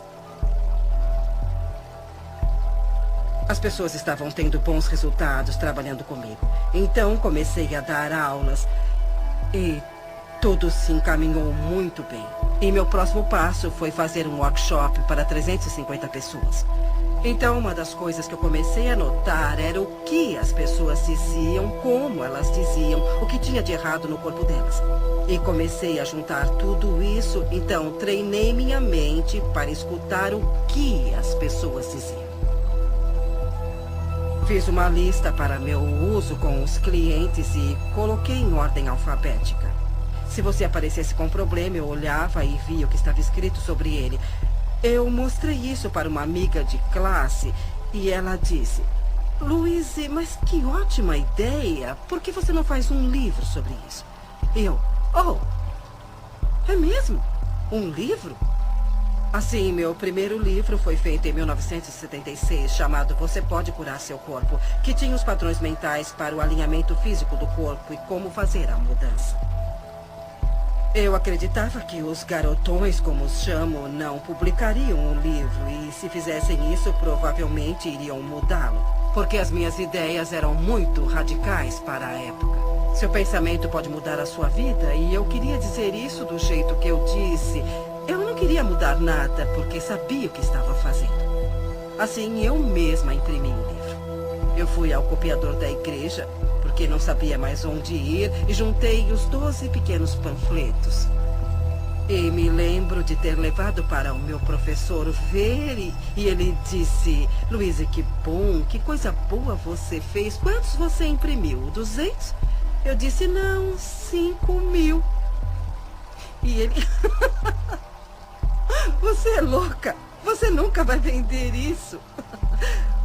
As pessoas estavam tendo bons resultados trabalhando comigo. Então comecei a dar aulas e Tudo se encaminhou muito bem. E meu próximo passo foi fazer um workshop para 350 pessoas. Então, uma das coisas que eu comecei a notar era o que as pessoas diziam, como elas diziam, o que tinha de errado no corpo delas. E comecei a juntar tudo isso, então treinei minha mente para escutar o que as pessoas diziam. Fiz uma lista para meu uso com os clientes e coloquei em ordem alfabética. Se você aparecesse com problema, eu olhava e via o que estava escrito sobre ele. Eu mostrei isso para uma amiga de classe e ela disse: Louise, mas que ótima ideia! Por que você não faz um livro sobre isso? Eu, oh, é mesmo? Um livro? Assim, meu primeiro livro foi feito em 1976, chamado Você Pode Curar Seu Corpo, que tinha os padrões mentais para o alinhamento físico do corpo e como fazer a mudança. Eu acreditava que os garotões, como os chamo, não publicariam o livro e, se fizessem isso, provavelmente iriam mudá-lo, porque as minhas ideias eram muito radicais para a época. Seu pensamento pode mudar a sua vida e eu queria dizer isso do jeito que eu disse. Eu não queria mudar nada porque sabia o que estava fazendo. Assim, eu mesma imprimi o livro. Eu fui ao copiador da igreja, porque não sabia mais onde ir, e juntei os 12 pequenos panfletos. E me lembro de ter levado para o meu professor ver e ele disse: Louise, que bom, que coisa boa você fez. Quantos você imprimiu? 200? Eu disse: não, 5.000. E ele... Você é louca. Você nunca vai vender isso.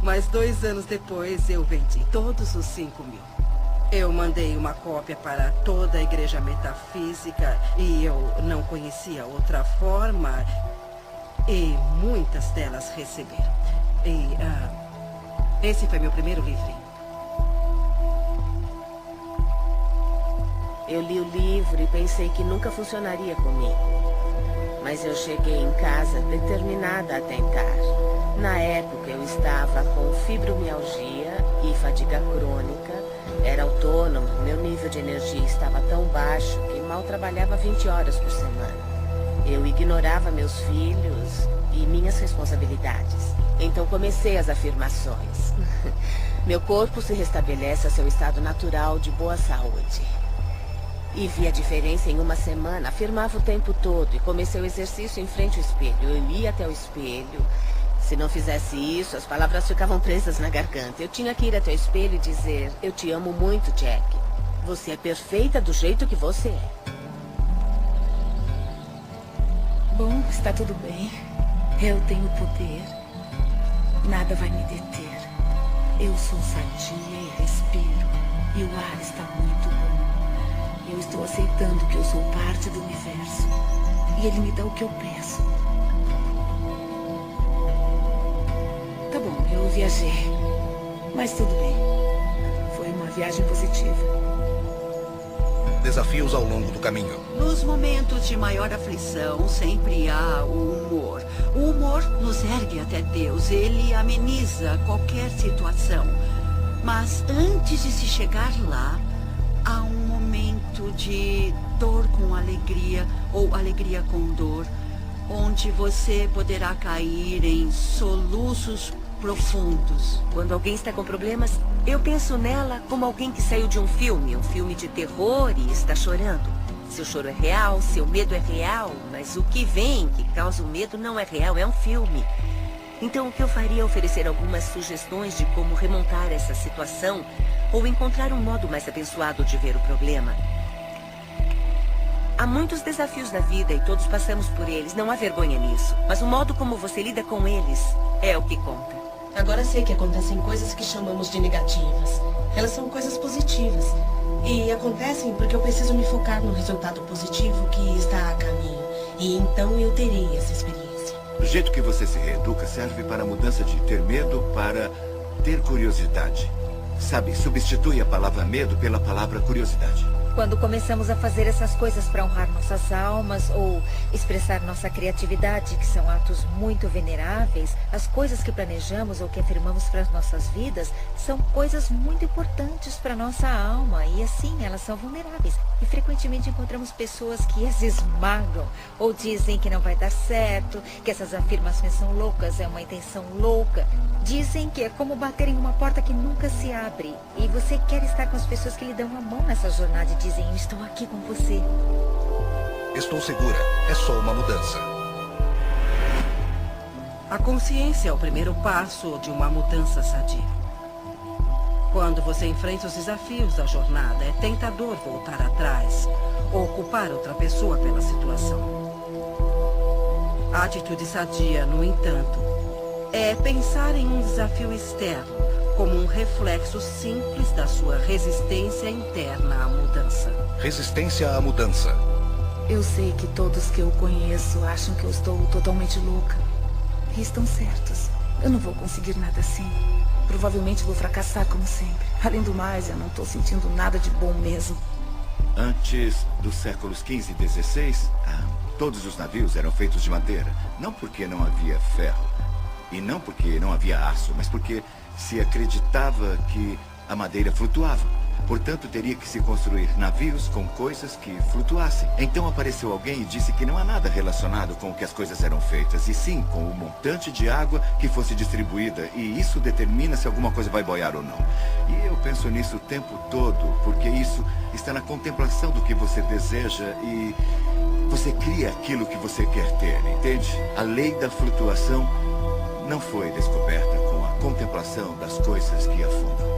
Mas 2 anos depois eu vendi todos os 5.000. Eu mandei uma cópia para toda a igreja metafísica e eu não conhecia outra forma e muitas delas receberam. E esse foi meu primeiro livrinho. Eu li o livro e pensei que nunca funcionaria comigo. Mas eu cheguei em casa determinada a tentar. Na época eu estava com fibromialgia e fadiga crônica. Era autônomo, meu nível de energia estava tão baixo que mal trabalhava 20 horas por semana. Eu ignorava meus filhos e minhas responsabilidades. Então comecei as afirmações. Meu corpo se restabelece a seu estado natural de boa saúde. E vi a diferença em uma semana. Afirmava o tempo todo e comecei o exercício em frente ao espelho. Eu ia até o espelho. Se não fizesse isso, as palavras ficavam presas na garganta. Eu tinha que ir até o espelho e dizer: eu te amo muito, Jack. Você é perfeita do jeito que você é. Bom, está tudo bem. Eu tenho poder. Nada vai me deter. Eu sou sadia e respiro. E o ar está muito bom. Eu estou aceitando que eu sou parte do universo. E ele me dá o que eu peço. Tá bom, eu viajei. Mas tudo bem. Foi uma viagem positiva. Desafios ao longo do caminho. Nos momentos de maior aflição, sempre há o humor. O humor nos ergue até Deus. Ele ameniza qualquer situação. Mas antes de se chegar lá, há um momento de dor com alegria ou alegria com dor, onde você poderá cair em soluços profundos. Quando alguém está com problemas, eu penso nela como alguém que saiu de um filme de terror e está chorando. Seu choro é real, seu medo é real, mas o que vem, que causa o medo, não é real, é um filme. Então o que eu faria é oferecer algumas sugestões de como remontar essa situação ou encontrar um modo mais abençoado de ver o problema. Há muitos desafios na vida e todos passamos por eles, não há vergonha nisso. Mas o modo como você lida com eles é o que conta. Agora sei que acontecem coisas que chamamos de negativas. Elas são coisas positivas. E acontecem porque eu preciso me focar no resultado positivo que está a caminho. E então eu terei essa experiência. O jeito que você se reeduca serve para a mudança de ter medo para ter curiosidade. Sabe, substitui a palavra medo pela palavra curiosidade. Quando começamos a fazer essas coisas para honrar nossas almas ou expressar nossa criatividade, que são atos muito veneráveis, as coisas que planejamos ou que afirmamos para as nossas vidas são coisas muito importantes para nossa alma e assim elas são vulneráveis. E frequentemente encontramos pessoas que as esmagam ou dizem que não vai dar certo, que essas afirmações são loucas, é uma intenção louca. Dizem que é como bater em uma porta que nunca se abre. E você quer estar com as pessoas que lhe dão a mão nessa jornada e dizem, eu estou aqui com você. Estou segura, é só uma mudança. A consciência é o primeiro passo de uma mudança sadia. Quando você enfrenta os desafios da jornada, é tentador voltar atrás ou culpar outra pessoa pela situação. A atitude sadia, no entanto, é pensar em um desafio externo como um reflexo simples da sua resistência interna à mudança. Resistência à mudança. Eu sei que todos que eu conheço acham que eu estou totalmente louca. E estão certos. Eu não vou conseguir nada assim. Provavelmente vou fracassar como sempre. Além do mais, eu não estou sentindo nada de bom mesmo. Antes dos séculos XV e XVI, todos os navios eram feitos de madeira. Não porque não havia ferro. E não porque não havia aço, mas porque se acreditava que a madeira flutuava. Portanto, teria que se construir navios com coisas que flutuassem. Então apareceu alguém e disse que não há nada relacionado com o que as coisas eram feitas, e sim com o montante de água que fosse distribuída, e isso determina se alguma coisa vai boiar ou não. E eu penso nisso o tempo todo, porque isso está na contemplação do que você deseja e você cria aquilo que você quer ter, entende? A lei da flutuação não foi descoberta com a contemplação das coisas que afundam.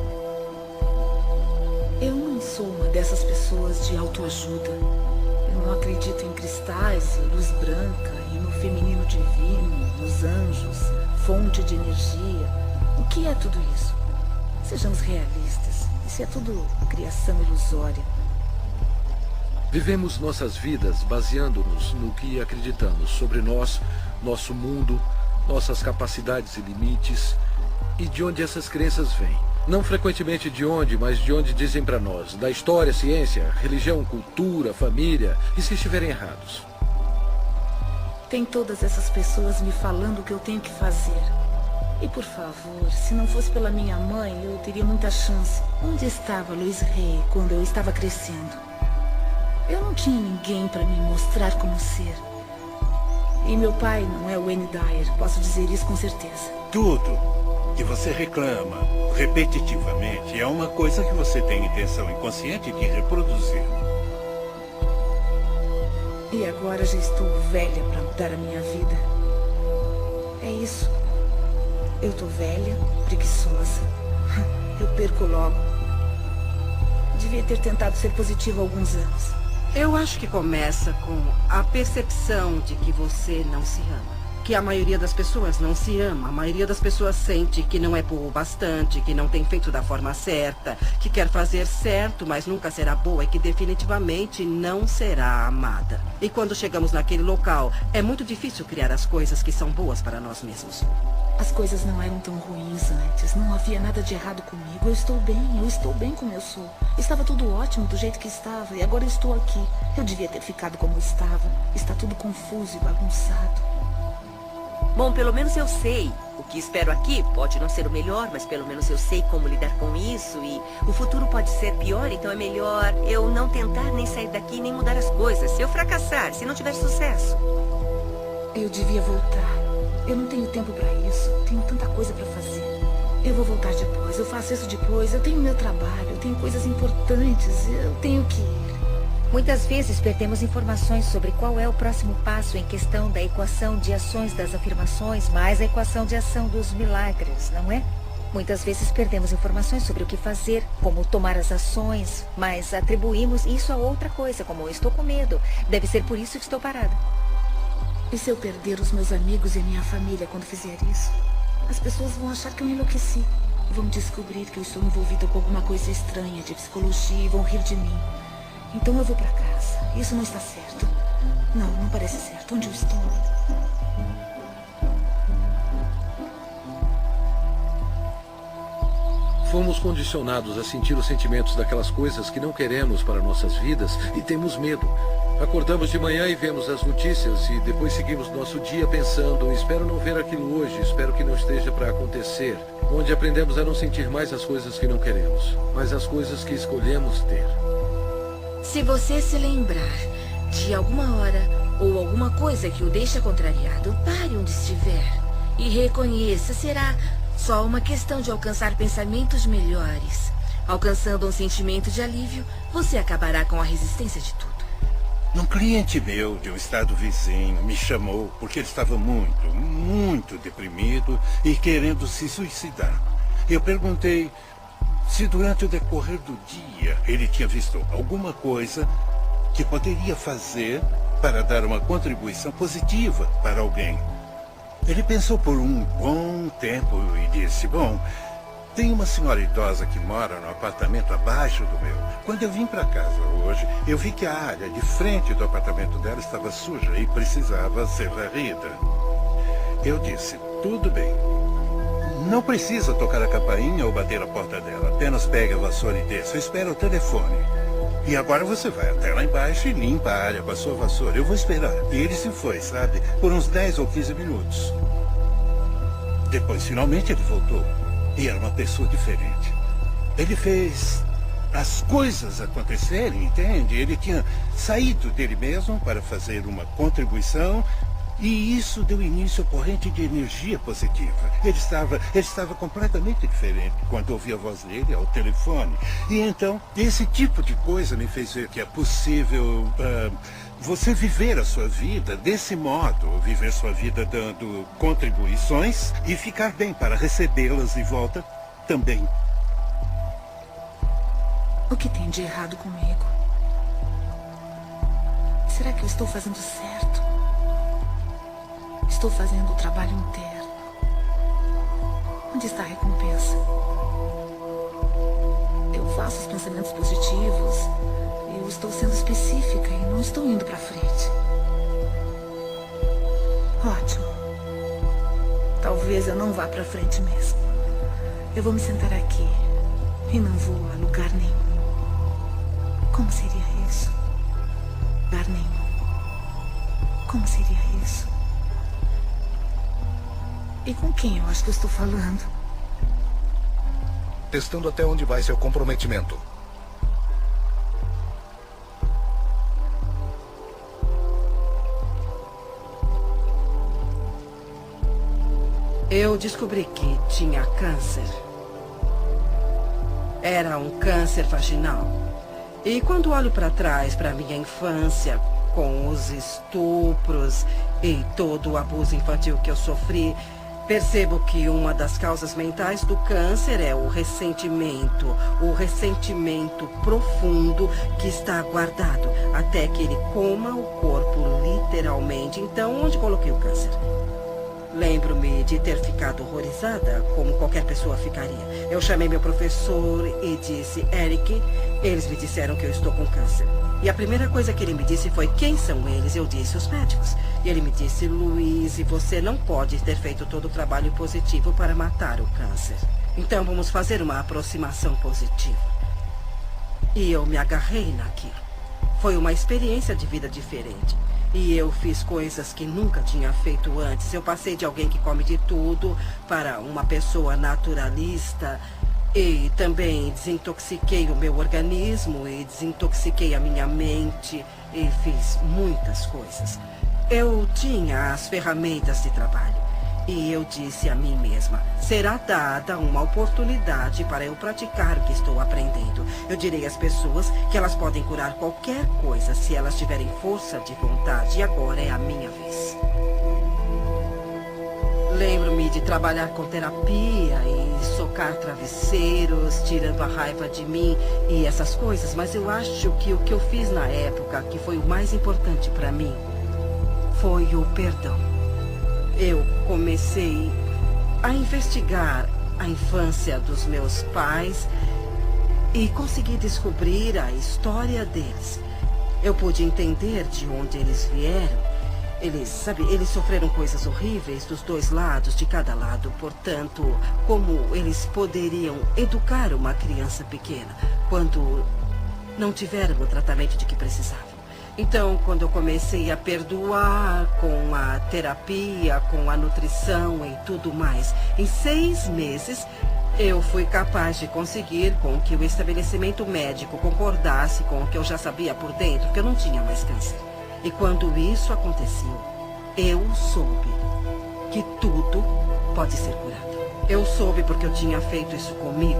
Eu não sou uma dessas pessoas de autoajuda. Eu não acredito em cristais, luz branca e no feminino divino, nos anjos, fonte de energia. O que é tudo isso? Sejamos realistas. Isso é tudo criação ilusória. Vivemos nossas vidas baseando-nos no que acreditamos sobre nós, nosso mundo, nossas capacidades e limites, e de onde essas crenças vêm. Não frequentemente de onde, mas de onde dizem para nós, da história, ciência, religião, cultura, família, e se estiverem errados. Tem todas essas pessoas me falando o que eu tenho que fazer. E por favor, se não fosse pela minha mãe, eu teria muita chance. Onde estava Luiz Rey quando eu estava crescendo? Eu não tinha ninguém para me mostrar como ser. E meu pai não é o Wayne Dyer, posso dizer isso com certeza. Tudo que você reclama repetitivamente é uma coisa que você tem intenção inconsciente de reproduzir. E agora já estou velha para mudar a minha vida. É isso. Eu tô velha, preguiçosa. Eu perco logo. Devia ter tentado ser positiva há alguns anos. Eu acho que começa com a percepção de que você não se ama. Que a maioria das pessoas não se ama. A maioria das pessoas sente que não é boa o bastante, que não tem feito da forma certa, que quer fazer certo, mas nunca será boa e que definitivamente não será amada. E quando chegamos naquele local, é muito difícil criar as coisas que são boas para nós mesmos. As coisas não eram tão ruins antes. Não havia nada de errado comigo. Eu estou bem como eu sou. Estava tudo ótimo do jeito que estava e agora eu estou aqui. Eu devia ter ficado como eu estava. Está tudo confuso e bagunçado. Bom, pelo menos eu sei. O que espero aqui pode não ser o melhor, mas pelo menos eu sei como lidar com isso. E o futuro pode ser pior, então é melhor eu não tentar nem sair daqui, nem mudar as coisas. Se eu fracassar, se não tiver sucesso. Eu devia voltar. Eu não tenho tempo para isso. Tenho tanta coisa para fazer. Eu vou voltar depois. Eu faço isso depois. Eu tenho meu trabalho. Eu tenho coisas importantes. Eu tenho que ir. Muitas vezes perdemos informações sobre qual é o próximo passo em questão da equação de ações das afirmações mais a equação de ação dos milagres, não é? Muitas vezes perdemos informações sobre o que fazer, como tomar as ações, mas atribuímos isso a outra coisa, como estou com medo. Deve ser por isso que estou parada. E se eu perder os meus amigos e minha família quando fizer isso? As pessoas vão achar que eu enlouqueci. Vão descobrir que eu estou envolvida com alguma coisa estranha de psicologia e vão rir de mim. Então eu vou para casa. Isso não está certo. Não parece certo. Onde eu estou? Fomos condicionados a sentir os sentimentos daquelas coisas que não queremos para nossas vidas e temos medo. Acordamos de manhã e vemos as notícias e depois seguimos nosso dia pensando, espero não ver aquilo hoje, espero que não esteja para acontecer. Onde aprendemos a não sentir mais as coisas que não queremos, mas as coisas que escolhemos ter. Se você se lembrar de alguma hora ou alguma coisa que o deixa contrariado, pare onde estiver e reconheça, será só uma questão de alcançar pensamentos melhores. Alcançando um sentimento de alívio, você acabará com a resistência de tudo. Um cliente meu de um estado vizinho me chamou porque ele estava muito deprimido e querendo se suicidar. Eu perguntei se durante o decorrer do dia ele tinha visto alguma coisa que poderia fazer para dar uma contribuição positiva para alguém. Ele pensou por um bom tempo e disse, bom, tem uma senhora idosa que mora no apartamento abaixo do meu. Quando eu vim para casa hoje, eu vi que a área de frente do apartamento dela estava suja e precisava ser varrida. Eu disse, tudo bem. Não precisa tocar a campainha ou bater a porta dela. Apenas pegue a vassoura e desça. Espera o telefone. E agora você vai até lá embaixo e limpa a área com a sua vassoura. Eu vou esperar. E ele se foi, sabe? Por uns 10 ou 15 minutos. Depois, finalmente, ele voltou. E era uma pessoa diferente. Ele fez as coisas acontecerem, entende? Ele tinha saído dele mesmo para fazer uma contribuição e isso deu início à corrente de energia positiva. Ele estava completamente diferente quando ouvi a voz dele ao telefone. E então, esse tipo de coisa me fez ver que é possível você viver a sua vida desse modo, viver sua vida dando contribuições e ficar bem para recebê-las de volta também. O que tem de errado comigo? Será que eu estou fazendo certo? Estou fazendo o trabalho inteiro. Onde está a recompensa? Eu faço os pensamentos positivos. Eu estou sendo específica e não estou indo para frente. Ótimo. Talvez eu não vá para frente mesmo. Eu vou me sentar aqui e não vou a lugar nenhum. Como seria isso? Lugar nenhum. Como seria isso? E com quem eu acho que eu estou falando? Testando até onde vai seu comprometimento. Eu descobri que tinha câncer. Era um câncer vaginal. E quando olho para trás, para minha infância, com os estupros e todo o abuso infantil que eu sofri, percebo que uma das causas mentais do câncer é o ressentimento profundo que está guardado até que ele coma o corpo literalmente. Então, onde coloquei o câncer? Lembro-me de ter ficado horrorizada, como qualquer pessoa ficaria. Eu chamei meu professor e disse, Eric, eles me disseram que eu estou com câncer. E a primeira coisa que ele me disse foi, quem são eles? Eu disse, os médicos. E ele me disse, Louise, você não pode ter feito todo o trabalho positivo para matar o câncer. Então vamos fazer uma aproximação positiva. E eu me agarrei naquilo. Foi uma experiência de vida diferente. E eu fiz coisas que nunca tinha feito antes. Eu passei de alguém que come de tudo para uma pessoa naturalista. E também desintoxiquei o meu organismo e desintoxiquei a minha mente. E fiz muitas coisas. Eu tinha as ferramentas de trabalho. E eu disse a mim mesma, será dada uma oportunidade para eu praticar o que estou aprendendo. Eu direi às pessoas que elas podem curar qualquer coisa se elas tiverem força de vontade. E agora é a minha vez. Lembro-me de trabalhar com terapia e socar travesseiros, tirando a raiva de mim e essas coisas. Mas eu acho que o que eu fiz na época, que foi o mais importante para mim, foi o perdão. Eu comecei a investigar a infância dos meus pais e consegui descobrir a história deles. Eu pude entender de onde eles vieram. Eles sofreram coisas horríveis dos dois lados, de cada lado. Portanto, como eles poderiam educar uma criança pequena quando não tiveram o tratamento de que precisavam? Então, quando eu comecei a perdoar com a terapia, com a nutrição e tudo mais, em 6 meses, eu fui capaz de conseguir com que o estabelecimento médico concordasse com o que eu já sabia por dentro, que eu não tinha mais câncer. E quando isso aconteceu, eu soube que tudo pode ser curado. Eu soube porque eu tinha feito isso comigo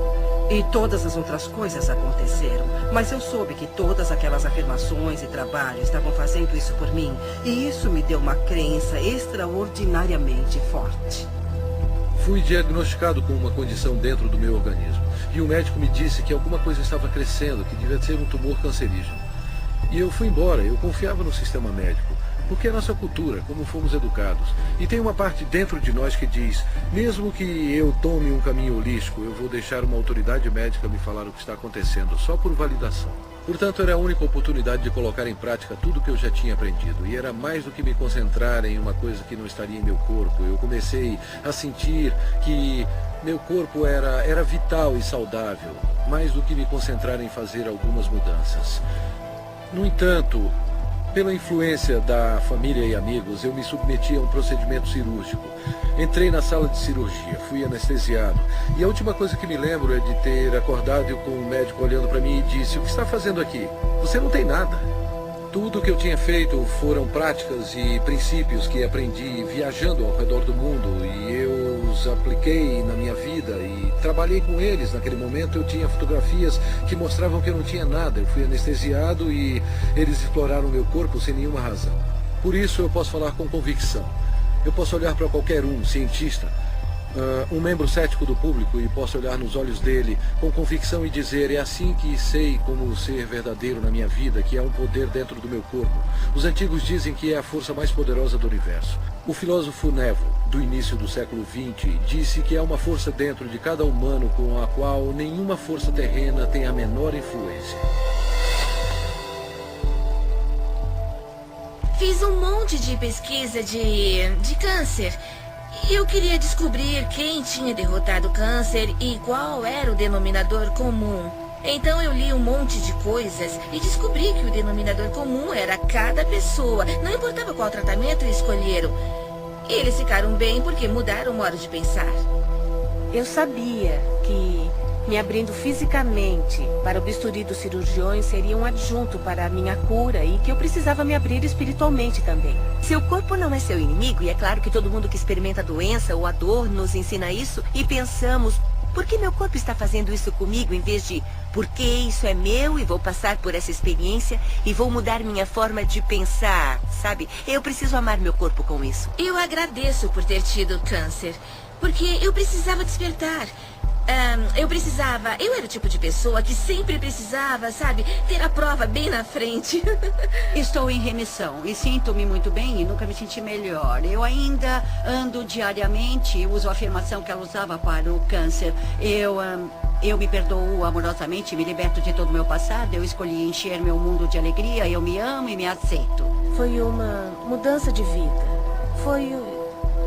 e todas as outras coisas aconteceram. Mas eu soube que todas aquelas afirmações e trabalho estavam fazendo isso por mim. E isso me deu uma crença extraordinariamente forte. Fui diagnosticado com uma condição dentro do meu organismo. E o médico me disse que alguma coisa estava crescendo, que devia ser um tumor cancerígeno. E eu fui embora, eu confiava no sistema médico, porque é nossa cultura, como fomos educados. E tem uma parte dentro de nós que diz, mesmo que eu tome um caminho holístico, eu vou deixar uma autoridade médica me falar o que está acontecendo, só por validação. Portanto, era a única oportunidade de colocar em prática tudo o que eu já tinha aprendido. E era mais do que me concentrar em uma coisa que não estaria em meu corpo. Eu comecei a sentir que meu corpo era vital e saudável, mais do que me concentrar em fazer algumas mudanças. No entanto, pela influência da família e amigos, eu me submeti a um procedimento cirúrgico. Entrei na sala de cirurgia, fui anestesiado. E a última coisa que me lembro é de ter acordado com o médico olhando para mim e disse, o que está fazendo aqui? Você não tem nada. Tudo o que eu tinha feito foram práticas e princípios que aprendi viajando ao redor do mundo. E eu os apliquei na minha vida e trabalhei com eles. Naquele momento eu tinha fotografias que mostravam que eu não tinha nada. Eu fui anestesiado e eles exploraram meu corpo sem nenhuma razão. Por isso eu posso falar com convicção. Eu posso olhar para qualquer cientista, um membro cético do público, e posso olhar nos olhos dele com convicção e dizer, é assim que sei como ser verdadeiro na minha vida, que há um poder dentro do meu corpo. Os antigos dizem que é a força mais poderosa do universo. O filósofo Neville, do início do século XX, disse que há uma força dentro de cada humano com a qual nenhuma força terrena tem a menor influência. Fiz um monte de pesquisa de câncer. Eu queria descobrir quem tinha derrotado o câncer e qual era o denominador comum. Então eu li um monte de coisas e descobri que o denominador comum era cada pessoa. Não importava qual tratamento escolheram. Eles ficaram bem porque mudaram o modo de pensar. Eu sabia que me abrindo fisicamente para o bisturi dos cirurgiões seria um adjunto para a minha cura e que eu precisava me abrir espiritualmente também. Seu corpo não é seu inimigo e é claro que todo mundo que experimenta a doença ou a dor nos ensina isso e pensamos, por que meu corpo está fazendo isso comigo em vez de, porque isso é meu e vou passar por essa experiência e vou mudar minha forma de pensar, sabe? Eu preciso amar meu corpo com isso. Eu agradeço por ter tido câncer, porque eu precisava despertar. Eu era o tipo de pessoa que sempre precisava, sabe, ter a prova bem na frente. Estou em remissão e sinto-me muito bem e nunca me senti melhor. Eu ainda ando diariamente, uso a afirmação que ela usava para o câncer. Eu me perdoo amorosamente, me liberto de todo o meu passado, eu escolhi encher meu mundo de alegria, eu me amo e me aceito. Foi uma mudança de vida. Foi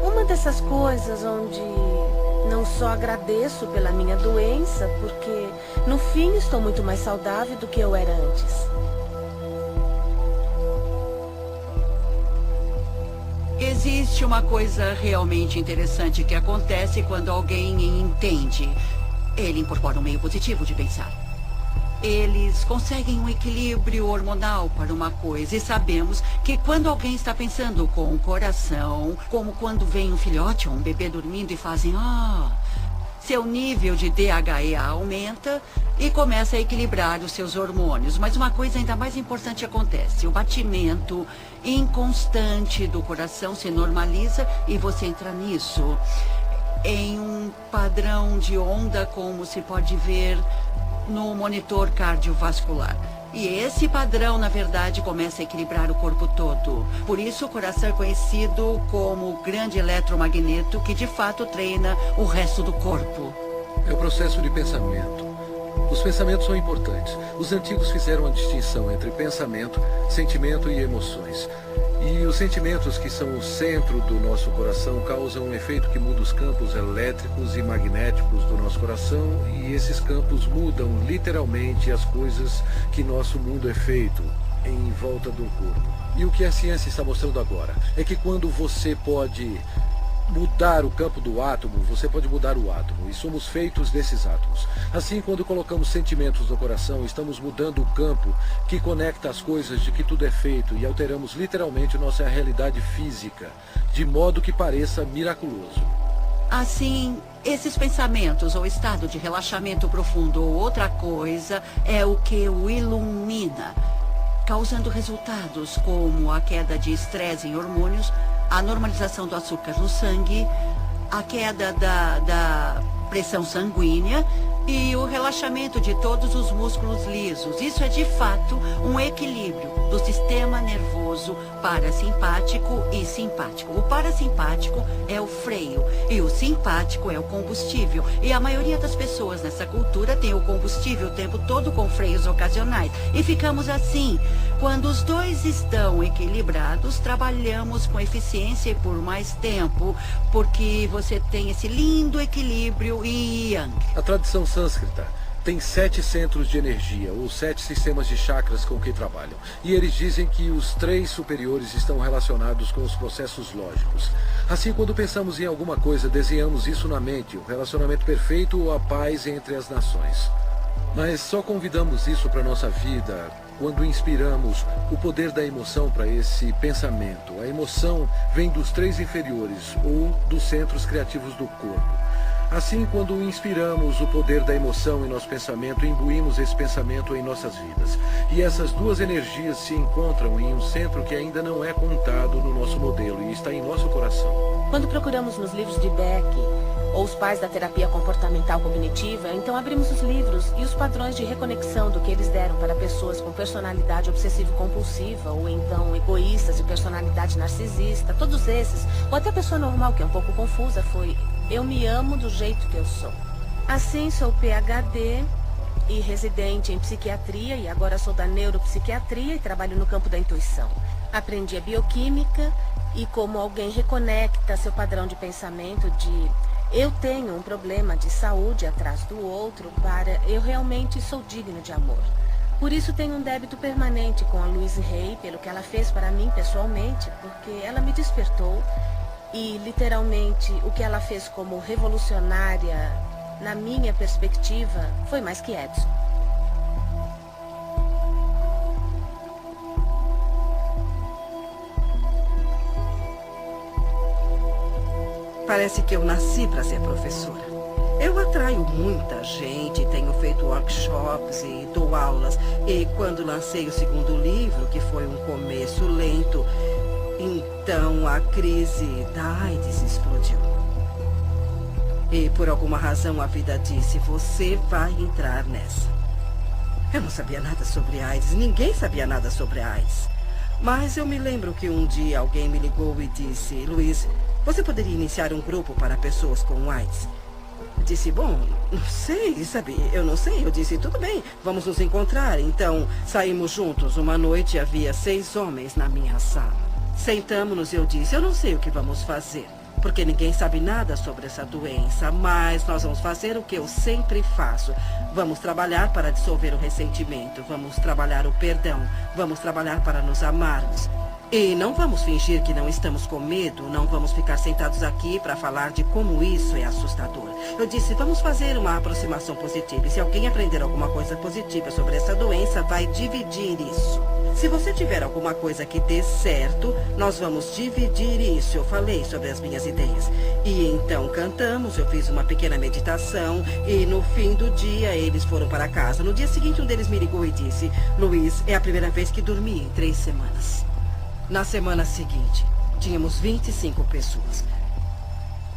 uma dessas coisas onde não só agradeço pela minha doença, porque no fim estou muito mais saudável do que eu era antes. Existe uma coisa realmente interessante que acontece quando alguém entende. Ele incorpora um meio positivo de pensar. Eles conseguem um equilíbrio hormonal para uma coisa e sabemos que quando alguém está pensando com o coração, como quando vem um filhote ou um bebê dormindo e fazem seu nível de DHEA aumenta e começa a equilibrar os seus hormônios. Mas uma coisa ainda mais importante acontece. O batimento inconstante do coração se normaliza e você entra nisso em um padrão de onda, como se pode ver no monitor cardiovascular. E esse padrão, na verdade, começa a equilibrar o corpo todo. Por isso, o coração é conhecido como o grande eletromagneto que, de fato, treina o resto do corpo. É o processo de pensamento. Os pensamentos são importantes. Os antigos fizeram a distinção entre pensamento, sentimento e emoções. E os sentimentos, que são o centro do nosso coração, causam um efeito que muda os campos elétricos e magnéticos do nosso coração, e esses campos mudam literalmente as coisas que nosso mundo é feito em volta do corpo. E o que a ciência está mostrando agora é que quando você pode mudar o campo do átomo, você pode mudar o átomo, e somos feitos desses átomos. Assim, quando colocamos sentimentos no coração, estamos mudando o campo que conecta as coisas de que tudo é feito, e alteramos literalmente nossa realidade física, de modo que pareça miraculoso. Assim, esses pensamentos ou estado de relaxamento profundo ou outra coisa é o que o ilumina, causando resultados como a queda de estresse em hormônios, a normalização do açúcar no sangue, a queda da pressão sanguínea e o relaxamento de todos os músculos lisos. Isso é de fato um equilíbrio do sistema nervoso parasimpático e simpático. O parasimpático é o freio e o simpático é o combustível. E a maioria das pessoas nessa cultura tem o combustível o tempo todo com freios ocasionais. E ficamos assim. Quando os dois estão equilibrados, trabalhamos com eficiência e por mais tempo, porque você tem esse lindo equilíbrio e yang. A tradição sânscrita tem 7 centros de energia, ou 7 sistemas de chakras com que trabalham. E eles dizem que os 3 superiores estão relacionados com os processos lógicos. Assim, quando pensamos em alguma coisa, desenhamos isso na mente, o relacionamento perfeito ou a paz entre as nações. Mas só convidamos isso para nossa vida quando inspiramos o poder da emoção para esse pensamento. A emoção vem dos 3 inferiores, ou dos centros criativos do corpo. Assim, quando inspiramos o poder da emoção em nosso pensamento, imbuímos esse pensamento em nossas vidas. E essas duas energias se encontram em um centro que ainda não é contado no nosso modelo e está em nosso coração. Quando procuramos nos livros de Beck, ou os pais da terapia comportamental cognitiva, então abrimos os livros e os padrões de reconexão do que eles deram para pessoas com personalidade obsessivo-compulsiva, ou então egoístas de personalidade narcisista, todos esses, ou até a pessoa normal, que é um pouco confusa, foi: eu me amo do jeito que eu sou. Assim, sou PhD e residente em psiquiatria, e agora sou da neuropsiquiatria e trabalho no campo da intuição. Aprendi a bioquímica e como alguém reconecta seu padrão de pensamento de eu tenho um problema de saúde atrás do outro para eu realmente sou digno de amor. Por isso tenho um débito permanente com a Louise Hay pelo que ela fez para mim pessoalmente, porque ela me despertou. E, literalmente, o que ela fez como revolucionária, na minha perspectiva, foi mais que Edison. Parece que eu nasci para ser professora. Eu atraio muita gente, tenho feito workshops e dou aulas. E quando lancei o segundo livro, que foi um começo lento, então a crise da AIDS explodiu. E por alguma razão a vida disse: você vai entrar nessa. Eu não sabia nada sobre AIDS, ninguém sabia nada sobre AIDS. Mas eu me lembro que um dia alguém me ligou e disse: Luiz, você poderia iniciar um grupo para pessoas com AIDS? Eu disse: bom, não sei, sabe? Eu não sei. Eu disse: tudo bem, vamos nos encontrar. Então saímos juntos. Uma noite havia 6 homens na minha sala. Sentamos-nos e eu disse: eu não sei o que vamos fazer, porque ninguém sabe nada sobre essa doença, mas nós vamos fazer o que eu sempre faço. Vamos trabalhar para dissolver o ressentimento, vamos trabalhar o perdão, vamos trabalhar para nos amarmos. E não vamos fingir que não estamos com medo, não vamos ficar sentados aqui para falar de como isso é assustador. Eu disse: vamos fazer uma aproximação positiva, e se alguém aprender alguma coisa positiva sobre essa doença, vai dividir isso. Se você tiver alguma coisa que dê certo, nós vamos dividir isso. Eu falei sobre as minhas ideias. E então cantamos, eu fiz uma pequena meditação e no fim do dia eles foram para casa. No dia seguinte um deles me ligou e disse: Luiz, é a primeira vez que dormi em 3 semanas. Na semana seguinte, tínhamos 25 pessoas.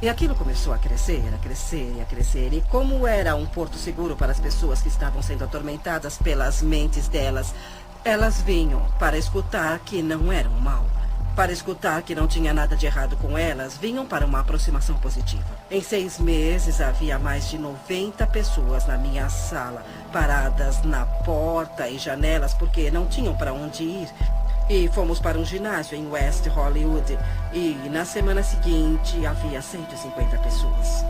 E aquilo começou a crescer, a crescer e a crescer. E como era um porto seguro para as pessoas que estavam sendo atormentadas pelas mentes delas, elas vinham para escutar que não eram mal. para escutar que não tinha nada de errado com elas, vinham para uma aproximação positiva. Em 6 meses, havia mais de 90 pessoas na minha sala, paradas na porta e janelas porque não tinham para onde ir. E fomos para um ginásio em West Hollywood. E na semana seguinte, havia 150 pessoas.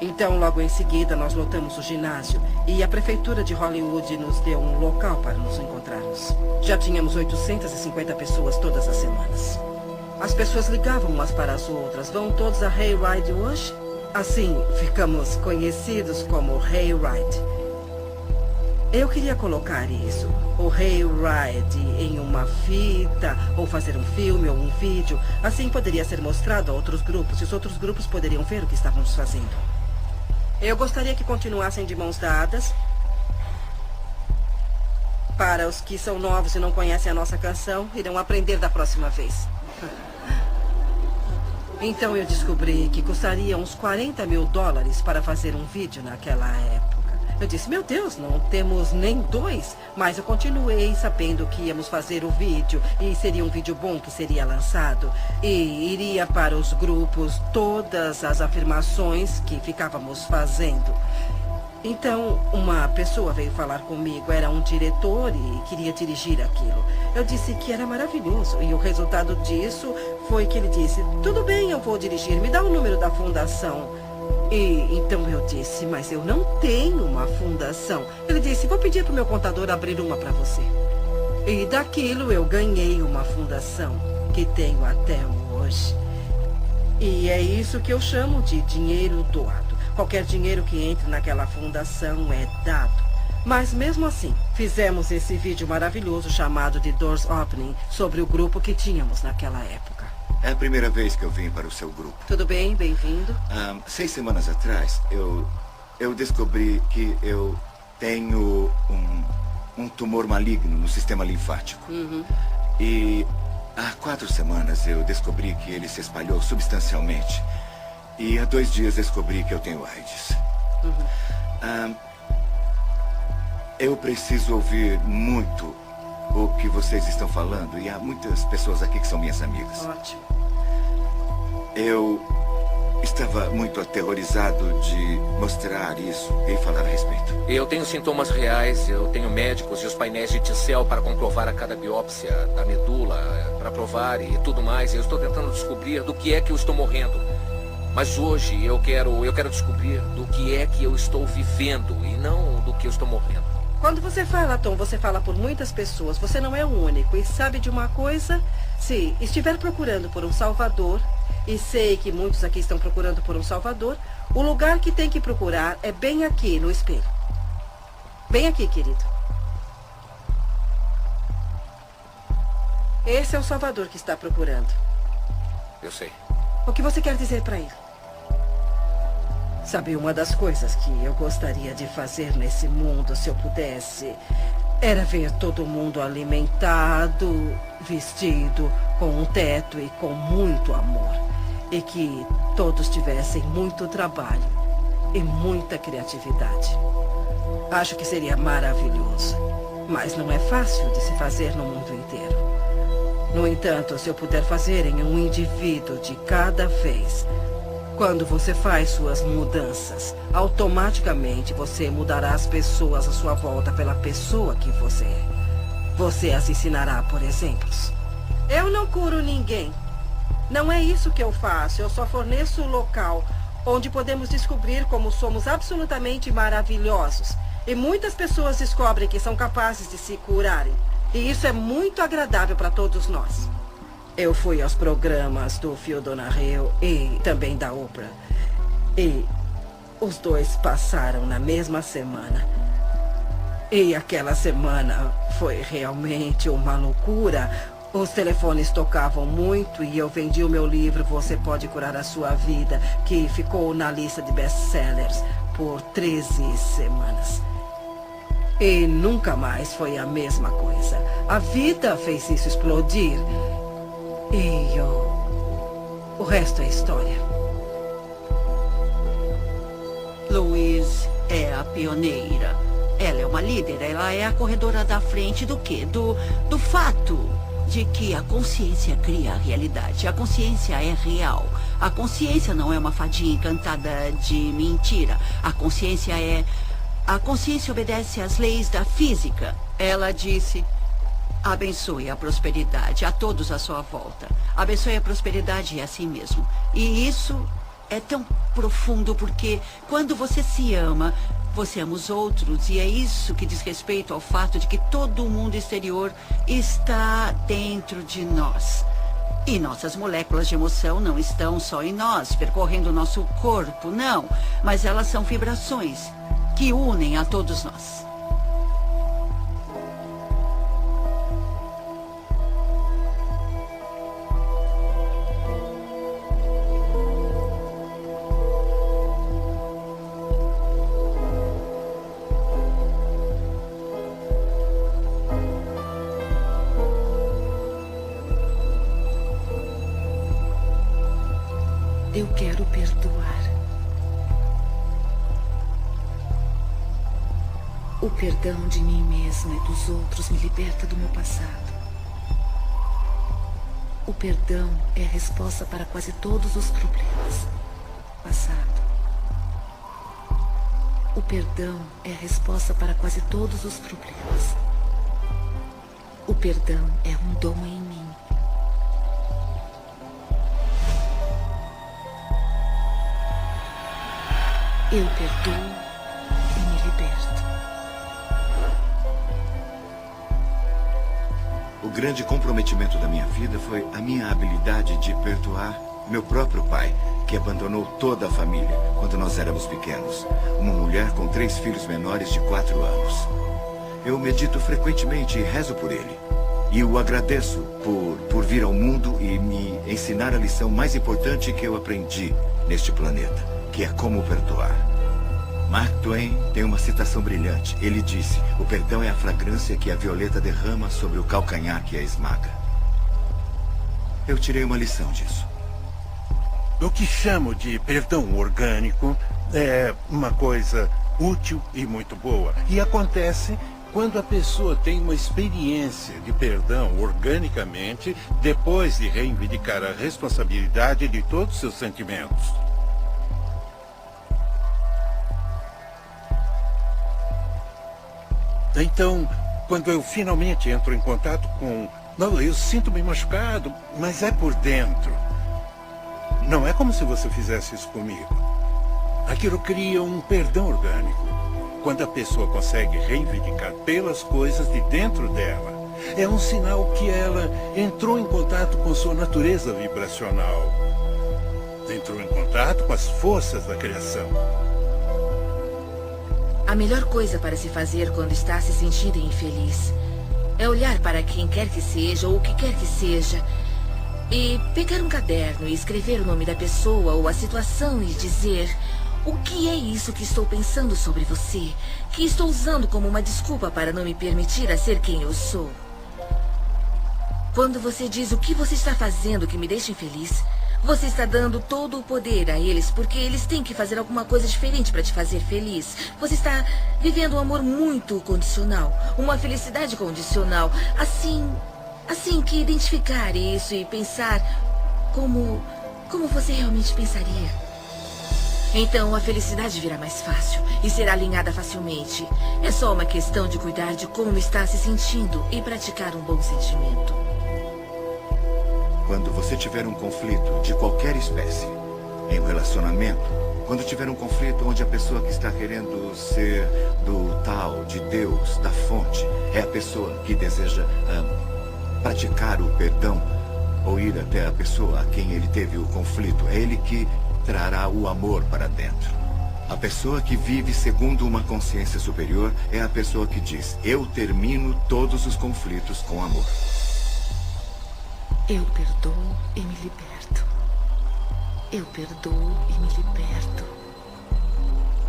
Então, logo em seguida, nós lotamos o ginásio e a prefeitura de Hollywood nos deu um local para nos encontrarmos. Já tínhamos 850 pessoas todas as semanas. As pessoas ligavam umas para as outras. Vão todos a Hayride hoje? Assim, ficamos conhecidos como Hayride. Eu queria colocar isso, o Hayride, em uma fita, ou fazer um filme ou um vídeo. Assim poderia ser mostrado a outros grupos e os outros grupos poderiam ver o que estávamos fazendo. Eu gostaria que continuassem de mãos dadas. Para os que são novos e não conhecem a nossa canção, irão aprender da próxima vez. Então eu descobri que custaria uns $40 mil para fazer um vídeo naquela época. Eu disse, meu Deus, não temos nem 2. Mas eu continuei sabendo que íamos fazer o vídeo e seria um vídeo bom que seria lançado. E iria para os grupos todas as afirmações que ficávamos fazendo. Então, uma pessoa veio falar comigo, era um diretor e queria dirigir aquilo. Eu disse que era maravilhoso e o resultado disso foi que ele disse, tudo bem, eu vou dirigir, me dá o número da fundação. E então eu disse, mas eu não tenho uma fundação. Ele disse, vou pedir para o meu contador abrir uma para você. E daquilo eu ganhei uma fundação que tenho até hoje. E é isso que eu chamo de dinheiro doado. Qualquer dinheiro que entre naquela fundação é dado. Mas mesmo assim, fizemos esse vídeo maravilhoso chamado de Doors Opening sobre o grupo que tínhamos naquela época. É a primeira vez que eu vim para o seu grupo. Tudo bem, bem-vindo. 6 semanas atrás, eu descobri que eu tenho um tumor maligno no sistema linfático. E há 4 semanas eu descobri que ele se espalhou substancialmente. E há 2 dias descobri que eu tenho AIDS. Eu preciso ouvir muito o que vocês estão falando. E há muitas pessoas aqui que são minhas amigas. Ótimo. Eu estava muito aterrorizado de mostrar isso e falar a respeito. Eu tenho sintomas reais, eu tenho médicos e os painéis de T-cell para comprovar a cada biópsia da medula, para provar e tudo mais. Eu estou tentando descobrir do que é que eu estou morrendo. Mas hoje eu quero descobrir do que é que eu estou vivendo e não do que eu estou morrendo. Quando você fala, Tom, você fala por muitas pessoas. Você não é o único. E sabe de uma coisa? Se estiver procurando por um salvador, e sei que muitos aqui estão procurando por um salvador, o lugar que tem que procurar é bem aqui no espelho. Bem aqui, querido. Esse é o salvador que está procurando. Eu sei. O que você quer dizer para ele? Sabe, uma das coisas que eu gostaria de fazer nesse mundo, se eu pudesse, era ver todo mundo alimentado, vestido, com um teto e com muito amor. E que todos tivessem muito trabalho e muita criatividade. Acho que seria maravilhoso, mas não é fácil de se fazer no mundo inteiro. No entanto, se eu puder fazer em um indivíduo de cada vez, quando você faz suas mudanças, automaticamente você mudará as pessoas à sua volta pela pessoa que você é. Você as ensinará por exemplos. Eu não curo ninguém. Não é isso que eu faço. Eu só forneço o local onde podemos descobrir como somos absolutamente maravilhosos. E muitas pessoas descobrem que são capazes de se curarem. E isso é muito agradável para todos nós. Eu fui aos programas do Phil Donahue e também da Oprah. E os dois passaram na mesma semana. E aquela semana foi realmente uma loucura. Os telefones tocavam muito e eu vendi o meu livro Você Pode Curar a Sua Vida, que ficou na lista de best-sellers por 13 semanas. E nunca mais foi a mesma coisa. A vida fez isso explodir. E o resto é história. Louise é a pioneira. Ela é uma líder, ela é a corredora da frente do quê? Do fato. de que a consciência cria a realidade. A consciência é real. A consciência não é uma fadinha encantada de mentira. A consciência obedece às leis da física. Ela disse: abençoe a prosperidade a todos à sua volta. Abençoe a prosperidade é assim mesmo. E isso é tão profundo porque quando você se ama, você ama os outros. E é isso que diz respeito ao fato de que todo o mundo exterior está dentro de nós. E nossas moléculas de emoção não estão só em nós, percorrendo o nosso corpo, não. Mas elas são vibrações que unem a todos nós. Eu quero perdoar. O perdão de mim mesma e dos outros me liberta do meu passado. O perdão é a resposta para quase todos os problemas. Passado. O perdão é a resposta para quase todos os problemas. O perdão é um dom em mim. Eu perdoo e me liberto. O grande comprometimento da minha vida foi a minha habilidade de perdoar meu próprio pai, que abandonou toda a família quando nós éramos pequenos. Uma mulher com 3 filhos menores de 4 anos. Eu medito frequentemente e rezo por ele. E o agradeço por vir ao mundo e me ensinar a lição mais importante que eu aprendi neste planeta, que é como perdoar. Mark Twain tem uma citação brilhante. Ele disse: o perdão é a fragrância que a violeta derrama sobre o calcanhar que a esmaga. Eu tirei uma lição disso. O que chamo de perdão orgânico é uma coisa útil e muito boa. E acontece quando a pessoa tem uma experiência de perdão organicamente, depois de reivindicar a responsabilidade de todos os seus sentimentos. Então, quando eu finalmente entro em contato com... eu sinto-me machucado, mas é por dentro. Não é como se você fizesse isso comigo. Aquilo cria um perdão orgânico. Quando a pessoa consegue reivindicar pelas coisas de dentro dela, é um sinal que ela entrou em contato com sua natureza vibracional. Entrou em contato com as forças da criação. A melhor coisa para se fazer quando está se sentindo infeliz é olhar para quem quer que seja ou o que quer que seja e pegar um caderno e escrever o nome da pessoa ou a situação e dizer: o que é isso que estou pensando sobre você, que estou usando como uma desculpa para não me permitir a ser quem eu sou? Quando você diz o que você está fazendo que me deixa infeliz, você está dando todo o poder a eles, porque eles têm que fazer alguma coisa diferente para te fazer feliz. Você está vivendo um amor muito condicional, uma felicidade condicional. Assim que identificar isso e pensar como você realmente pensaria. Então a felicidade virá mais fácil e será alinhada facilmente. É só uma questão de cuidar de como está se sentindo e praticar um bom sentimento. Quando você tiver um conflito de qualquer espécie, em um relacionamento, quando tiver um conflito onde a pessoa que está querendo ser do tal, de Deus, da fonte, é a pessoa que deseja praticar o perdão ou ir até a pessoa a quem ele teve o conflito, é ele que trará o amor para dentro. A pessoa que vive segundo uma consciência superior é a pessoa que diz: eu termino todos os conflitos com amor. Eu perdoo e me liberto. Eu perdoo e me liberto.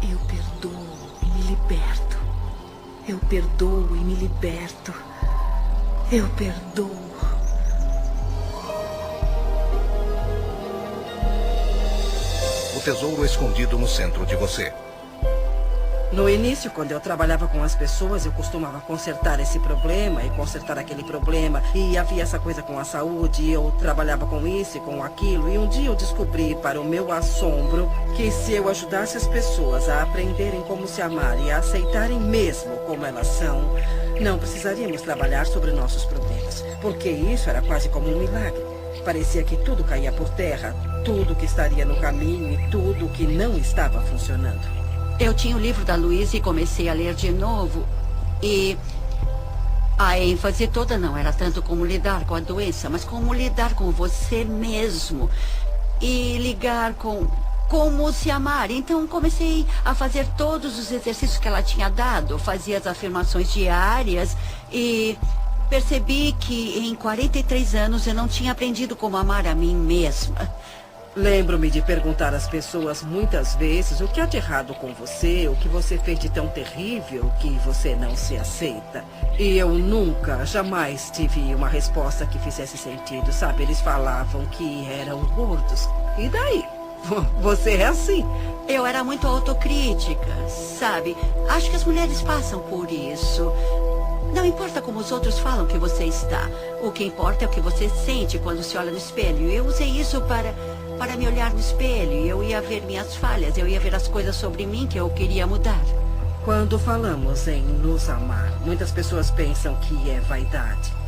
Eu perdoo e me liberto. Eu perdoo e me liberto. Eu perdoo. O tesouro escondido no centro de você. No início, quando eu trabalhava com as pessoas, eu costumava consertar esse problema e consertar aquele problema. E havia essa coisa com a saúde, e eu trabalhava com isso e com aquilo. E um dia eu descobri, para o meu assombro, que se eu ajudasse as pessoas a aprenderem como se amar e a aceitarem mesmo como elas são, não precisaríamos trabalhar sobre nossos problemas. Porque isso era quase como um milagre. Parecia que tudo caía por terra, tudo que estaria no caminho e tudo que não estava funcionando. Eu tinha o livro da Louise e comecei a ler de novo. E a ênfase toda não era tanto como lidar com a doença, mas como lidar com você mesmo. E ligar com como se amar. Então comecei a fazer todos os exercícios que ela tinha dado. Fazia as afirmações diárias e percebi que em 43 anos eu não tinha aprendido como amar a mim mesma. Lembro-me de perguntar às pessoas muitas vezes o que há de errado com você, o que você fez de tão terrível que você não se aceita. E eu nunca, jamais tive uma resposta que fizesse sentido, sabe? Eles falavam que eram gordos. E daí? Você é assim. Eu era muito autocrítica, sabe? Acho que as mulheres passam por isso. Não importa como os outros falam que você está. O que importa é o que você sente quando se olha no espelho. Eu usei isso para me olhar no espelho. Eu ia ver minhas falhas. Eu ia ver as coisas sobre mim que eu queria mudar. Quando falamos em nos amar, muitas pessoas pensam que é vaidade.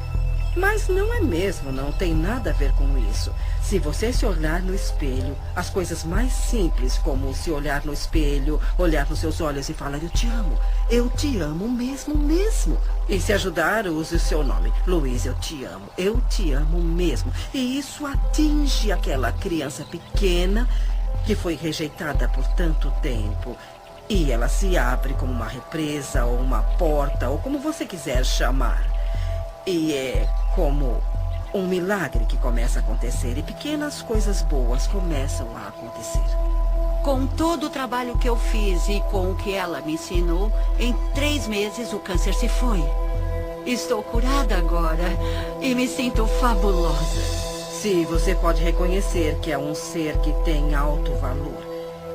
Mas não é mesmo, não tem nada a ver com isso. Se você se olhar no espelho, as coisas mais simples, como se olhar no espelho, olhar nos seus olhos e falar, eu te amo mesmo. E se ajudar, use o seu nome. Louise, eu te amo mesmo. E isso atinge aquela criança pequena que foi rejeitada por tanto tempo. E ela se abre como uma represa, ou uma porta, ou como você quiser chamar. E é como um milagre que começa a acontecer e pequenas coisas boas começam a acontecer. Com todo o trabalho que eu fiz e com o que ela me ensinou, em 3 meses o câncer se foi. Estou curada agora e me sinto fabulosa. Se você pode reconhecer que é um ser que tem alto valor,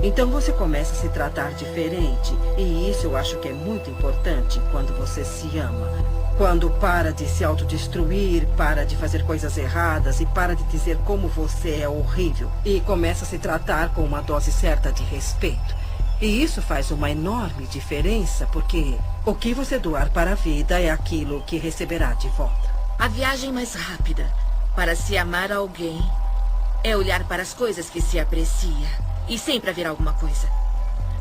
então você começa a se tratar diferente. E isso eu acho que é muito importante quando você se ama. Quando para de se autodestruir, para de fazer coisas erradas e para de dizer como você é horrível. E começa a se tratar com uma dose certa de respeito. E isso faz uma enorme diferença, porque o que você doar para a vida é aquilo que receberá de volta. A viagem mais rápida para se amar alguém é olhar para as coisas que se aprecia. E sempre haverá alguma coisa.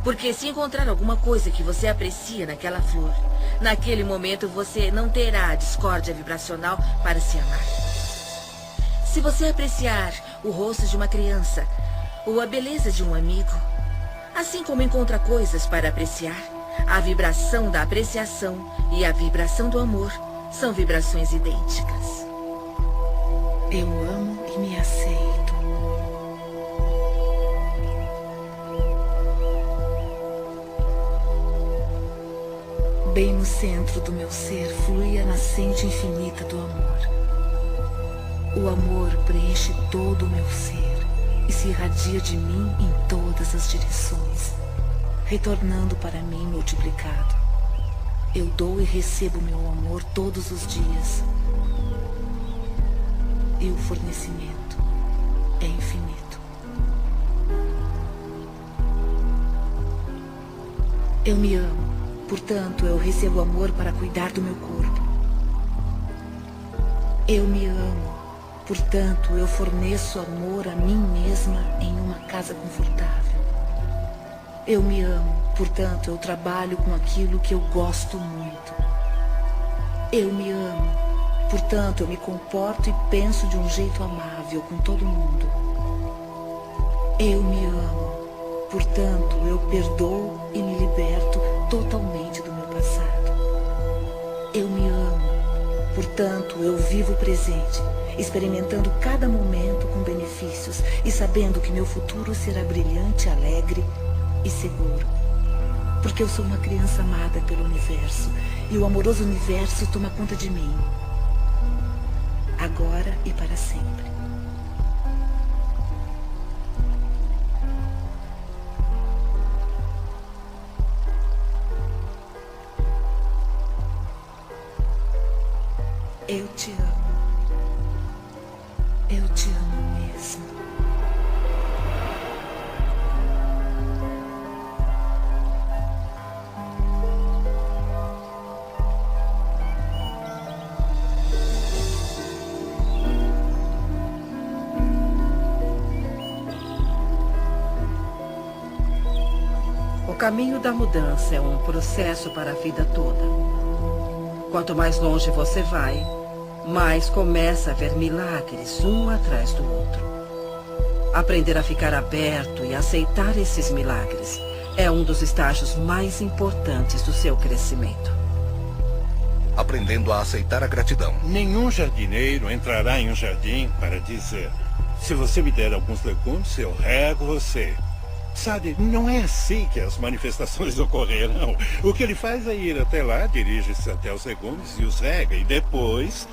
Porque se encontrar alguma coisa que você aprecia naquela flor, naquele momento você não terá a discórdia vibracional para se amar. Se você apreciar o rosto de uma criança ou a beleza de um amigo, assim como encontra coisas para apreciar, a vibração da apreciação e a vibração do amor são vibrações idênticas. Eu amo e me aceito. Bem no centro do meu ser flui a nascente infinita do amor. O amor preenche todo o meu ser e se irradia de mim em todas as direções, retornando para mim multiplicado. Eu dou e recebo meu amor todos os dias. E o fornecimento é infinito. Eu me amo. Portanto, eu recebo amor para cuidar do meu corpo. Eu me amo. Portanto, eu forneço amor a mim mesma em uma casa confortável. Eu me amo. Portanto, eu trabalho com aquilo que eu gosto muito. Eu me amo. Portanto, eu me comporto e penso de um jeito amável com todo mundo. Eu me amo. Portanto, eu perdoo e me liberto totalmente do meu passado. Eu me amo. Portanto, eu vivo o presente, experimentando cada momento com benefícios e sabendo que meu futuro será brilhante, alegre e seguro. Porque eu sou uma criança amada pelo universo e o amoroso universo toma conta de mim, agora e para sempre. Eu te amo. Eu te amo mesmo. O caminho da mudança é um processo para a vida toda. Quanto mais longe você vai, mais começa a ver milagres um atrás do outro. Aprender a ficar aberto e aceitar esses milagres é um dos estágios mais importantes do seu crescimento. Aprendendo a aceitar a gratidão. Nenhum jardineiro entrará em um jardim para dizer: se você me der alguns legumes, eu rego você. Sabe, não é assim que as manifestações ocorrerão. O que ele faz é ir até lá, dirige-se até os legumes e os rega. E depois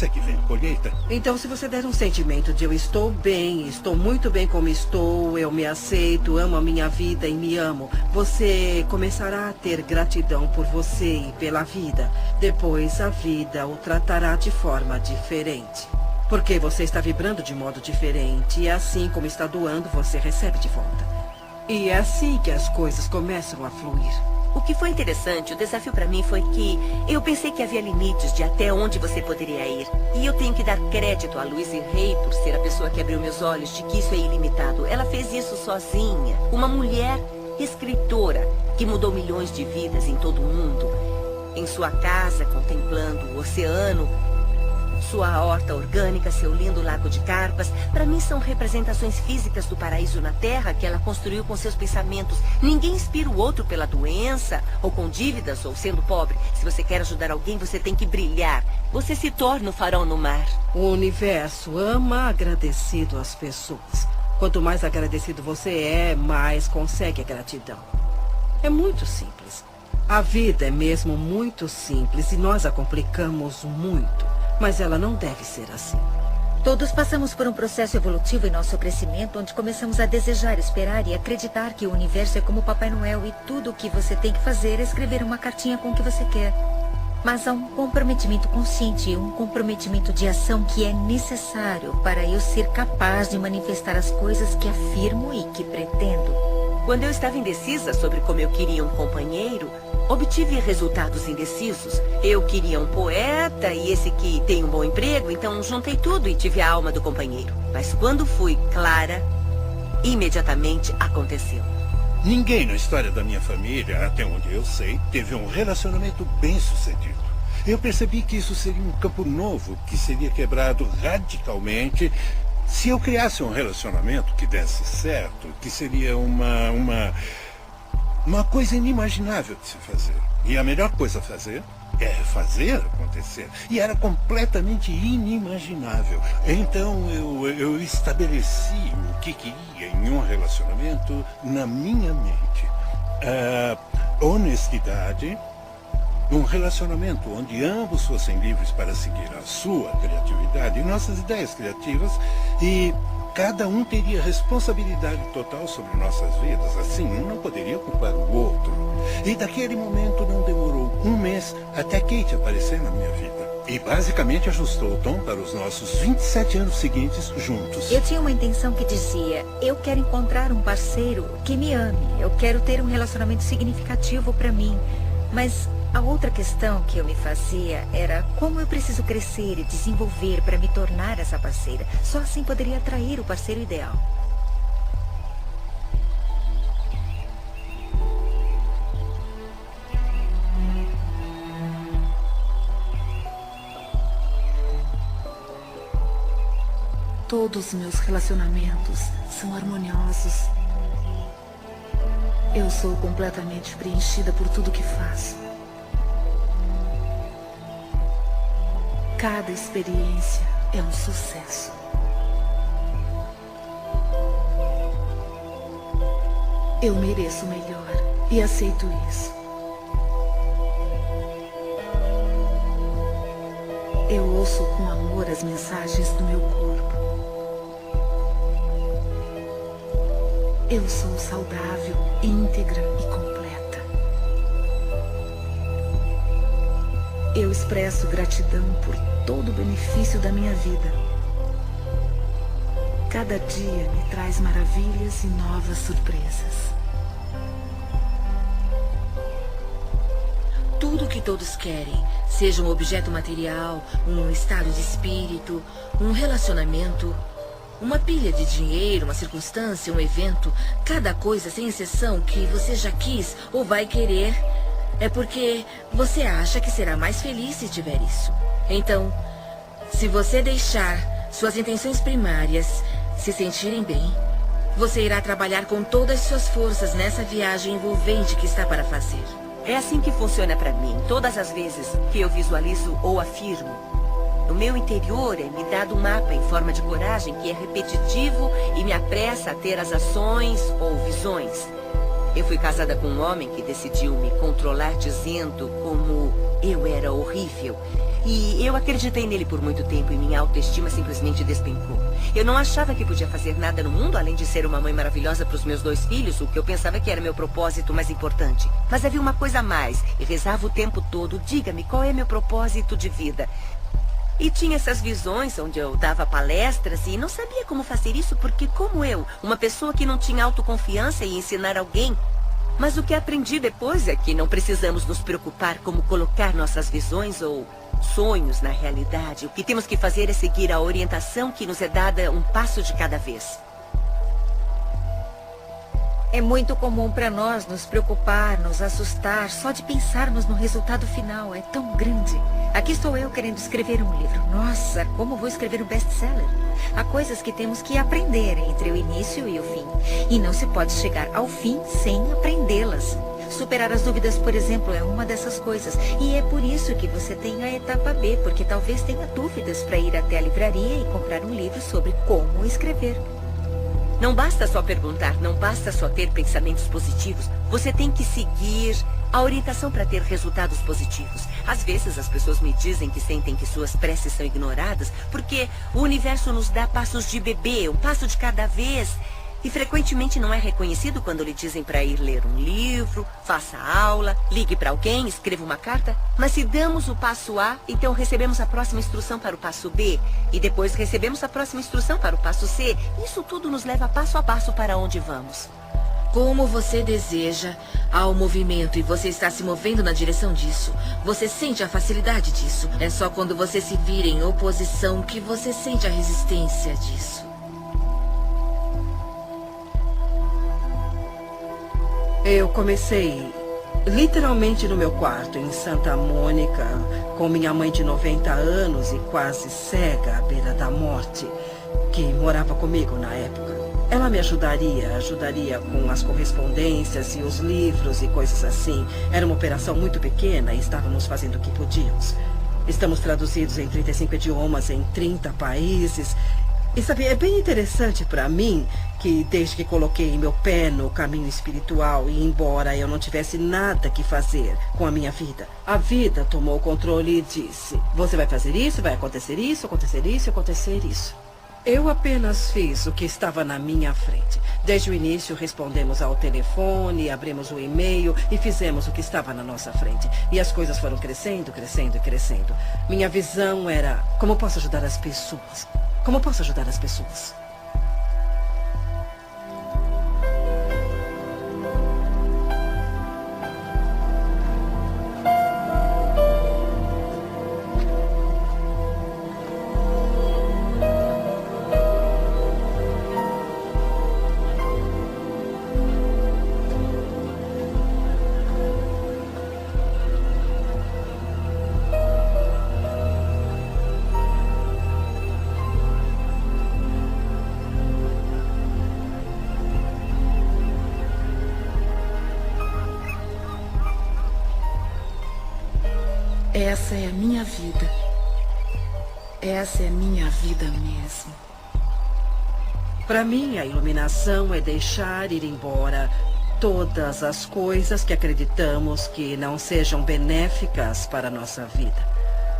é que vem a colheita. Então, se você der um sentimento de eu estou bem, estou muito bem como estou, eu me aceito, amo a minha vida e me amo, você começará a ter gratidão por você e pela vida. Depois, a vida o tratará de forma diferente. Porque você está vibrando de modo diferente e assim como está doando, você recebe de volta. E é assim que as coisas começam a fluir. O que foi interessante, o desafio para mim foi que eu pensei que havia limites de até onde você poderia ir. E eu tenho que dar crédito a Louise Hay por ser a pessoa que abriu meus olhos de que isso é ilimitado. Ela fez isso sozinha. Uma mulher escritora que mudou milhões de vidas em todo o mundo. Em sua casa, contemplando o oceano, sua horta orgânica, seu lindo lago de carpas, para mim são representações físicas do paraíso na Terra que ela construiu com seus pensamentos. Ninguém inspira o outro pela doença, ou com dívidas, ou sendo pobre. Se você quer ajudar alguém, você tem que brilhar. Você se torna o farol no mar. O universo ama agradecido às pessoas. Quanto mais agradecido você é, mais consegue a gratidão. É muito simples. A vida é mesmo muito simples e nós a complicamos muito. Mas ela não deve ser assim. Todos passamos por um processo evolutivo em nosso crescimento, onde começamos a desejar, esperar e acreditar que o universo é como Papai Noel e tudo o que você tem que fazer é escrever uma cartinha com o que você quer. Mas há um comprometimento consciente, um comprometimento de ação que é necessário para eu ser capaz de manifestar as coisas que afirmo e que pretendo. Quando eu estava indecisa sobre como eu queria um companheiro, obtive resultados indecisos. Eu queria um poeta e esse que tem um bom emprego, então juntei tudo e tive a alma do companheiro. Mas quando fui clara, imediatamente aconteceu. Ninguém na história da minha família, até onde eu sei, teve um relacionamento bem-sucedido. Eu percebi que isso seria um campo novo, que seria quebrado radicalmente se eu criasse um relacionamento que desse certo, que seria uma coisa inimaginável de se fazer. E a melhor coisa a fazer é fazer acontecer. E era completamente inimaginável. Então eu estabeleci o que queria em um relacionamento na minha mente. Honestidade, um relacionamento onde ambos fossem livres para seguir a sua criatividade e nossas ideias criativas, e cada um teria responsabilidade total sobre nossas vidas. Assim, um não poderia culpar o outro. E daquele momento não demorou um mês até Kate aparecer na minha vida. E basicamente ajustou o tom para os nossos 27 anos seguintes juntos. Eu tinha uma intenção que dizia: eu quero encontrar um parceiro que me ame. Eu quero ter um relacionamento significativo para mim. Mas a outra questão que eu me fazia era como eu preciso crescer e desenvolver para me tornar essa parceira. Só assim poderia atrair o parceiro ideal. Todos os meus relacionamentos são harmoniosos. Eu sou completamente preenchida por tudo que faço. Cada experiência é um sucesso. Eu mereço o melhor e aceito isso. Eu ouço com amor as mensagens do meu corpo. Eu sou saudável, íntegra e completa. eu expresso gratidão por todo o benefício da minha vida. Cada dia me traz maravilhas e novas surpresas. Tudo que todos querem, seja um objeto material, um estado de espírito, um relacionamento, uma pilha de dinheiro, uma circunstância, um evento, cada coisa, sem exceção, que você já quis ou vai querer, é porque você acha que será mais feliz se tiver isso. Então, se você deixar suas intenções primárias se sentirem bem, você irá trabalhar com todas as suas forças nessa viagem envolvente que está para fazer. É assim que funciona para mim, todas as vezes que eu visualizo ou afirmo. No meu interior é me dado um mapa em forma de coragem que é repetitivo e me apressa a ter as ações ou visões. Eu fui casada com um homem que decidiu me controlar dizendo como eu era horrível. E eu acreditei nele por muito tempo e minha autoestima simplesmente despencou. Eu não achava que podia fazer nada no mundo além de ser uma mãe maravilhosa para os meus 2 filhos, o que eu pensava que era meu propósito mais importante. Mas havia uma coisa a mais e rezava o tempo todo: diga-me, qual é meu propósito de vida? E tinha essas visões onde eu dava palestras e não sabia como fazer isso porque, como eu, uma pessoa que não tinha autoconfiança em ensinar alguém. Mas o que aprendi depois é que não precisamos nos preocupar como colocar nossas visões ou sonhos na realidade. O que temos que fazer é seguir a orientação que nos é dada um passo de cada vez. É muito comum para nós nos preocupar, nos assustar, só de pensarmos no resultado final. É tão grande. Aqui estou eu querendo escrever um livro. Nossa, como vou escrever um best-seller? Há coisas que temos que aprender entre o início e o fim. E não se pode chegar ao fim sem aprendê-las. Superar as dúvidas, por exemplo, é uma dessas coisas. E é por isso que você tem a etapa B, porque talvez tenha dúvidas para ir até a livraria e comprar um livro sobre como escrever. Não basta só perguntar, não basta só ter pensamentos positivos. Você tem que seguir a orientação para ter resultados positivos. Às vezes as pessoas me dizem que sentem que suas preces são ignoradas porque o universo nos dá passos de bebê, um passo de cada vez. E frequentemente não é reconhecido quando lhe dizem para ir ler um livro, faça aula, ligue para alguém, escreva uma carta. Mas se damos o passo A, então recebemos a próxima instrução para o passo B. E depois recebemos a próxima instrução para o passo C. Isso tudo nos leva passo a passo para onde vamos. Como você deseja, há um movimento e você está se movendo na direção disso. Você sente a facilidade disso. É só quando você se vira em oposição que você sente a resistência disso. Eu comecei literalmente no meu quarto, em Santa Mônica, com minha mãe de 90 anos e quase cega à beira da morte, que morava comigo na época. Ela me ajudaria com as correspondências e os livros e coisas assim. Era uma operação muito pequena e estávamos fazendo o que podíamos. Estamos traduzidos em 35 idiomas em 30 países. E sabe, é bem interessante para mim que desde que coloquei meu pé no caminho espiritual e embora eu não tivesse nada que fazer com a minha vida, a vida tomou o controle e disse: você vai fazer isso, vai acontecer isso, acontecer isso, acontecer isso. Eu apenas fiz o que estava na minha frente. Desde o início respondemos ao telefone, abrimos o e-mail e fizemos o que estava na nossa frente. E as coisas foram crescendo, crescendo e crescendo. Minha visão era: como posso ajudar as pessoas? Como posso ajudar as pessoas? Essa é a minha vida. Essa é a minha vida mesmo. Para mim, a iluminação é deixar ir embora todas as coisas que acreditamos que não sejam benéficas para a nossa vida,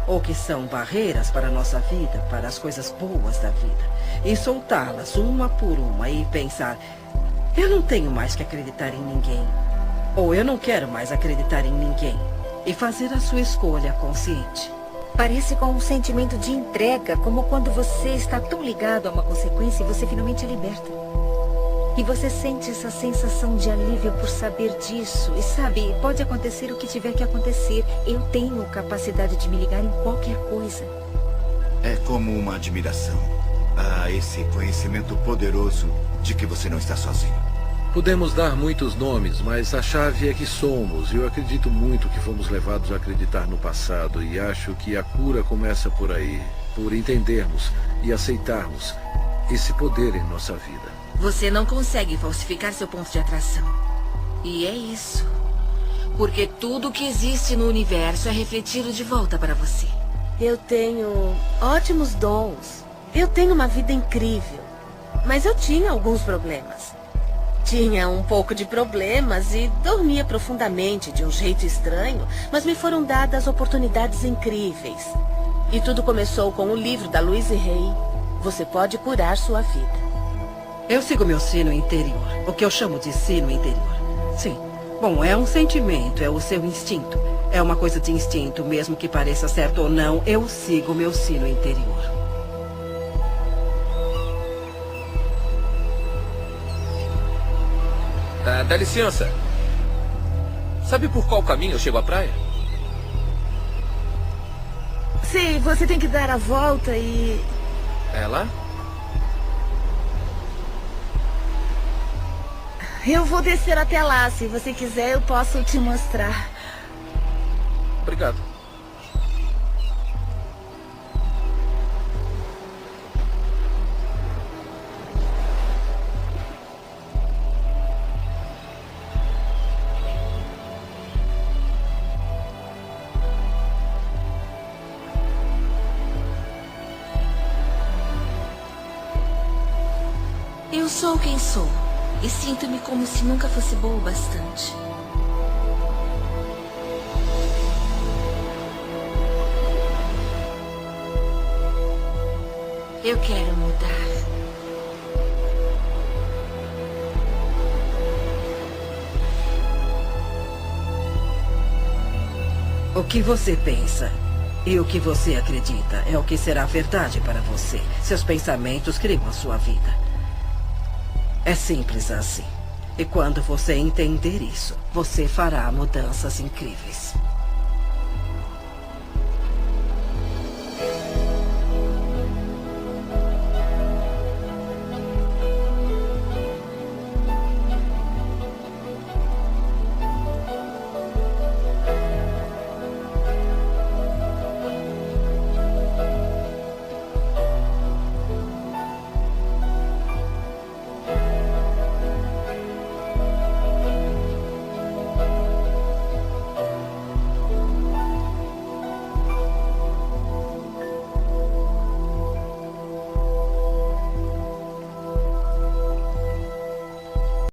ou que são barreiras para a nossa vida, para as coisas boas da vida, e soltá-las uma por uma e pensar: eu não tenho mais que acreditar em ninguém, ou eu não quero mais acreditar em ninguém. e fazer a sua escolha consciente. Parece com um sentimento de entrega, como quando você está tão ligado a uma consequência e você finalmente é liberta. E você sente essa sensação de alívio por saber disso. E sabe, pode acontecer o que tiver que acontecer. Eu tenho capacidade de me ligar em qualquer coisa. É como uma admiração a esse conhecimento poderoso de que você não está sozinho. Podemos dar muitos nomes, mas a chave é que somos. Eu acredito muito que fomos levados a acreditar no passado e acho que a cura começa por aí, por entendermos e aceitarmos esse poder em nossa vida. Você não consegue falsificar seu ponto de atração. E é isso. Porque tudo que existe no universo é refletido de volta para você. Eu tenho ótimos dons. Eu tenho uma vida incrível. Mas eu tinha alguns problemas. Tinha um pouco de problemas e dormia profundamente de um jeito estranho, mas me foram dadas oportunidades incríveis. E tudo começou com o livro da Louise Hay, Você Pode Curar Sua Vida. Eu sigo meu sino interior, o que eu chamo de sino interior. Sim. Bom, é um sentimento, é o seu instinto. É uma coisa de instinto, mesmo que pareça certo ou não, eu sigo meu sino interior. Dá licença. Sabe por qual caminho eu chego à praia? Sim, você tem que dar a volta e... É lá? Eu vou descer até lá. Se você quiser, eu posso te mostrar. Obrigado. Eu sou quem sou. E sinto-me como se nunca fosse boa o bastante. Eu quero mudar. O que você pensa e o que você acredita é o que será verdade para você. Seus pensamentos criam a sua vida. É simples assim. E quando você entender isso, você fará mudanças incríveis.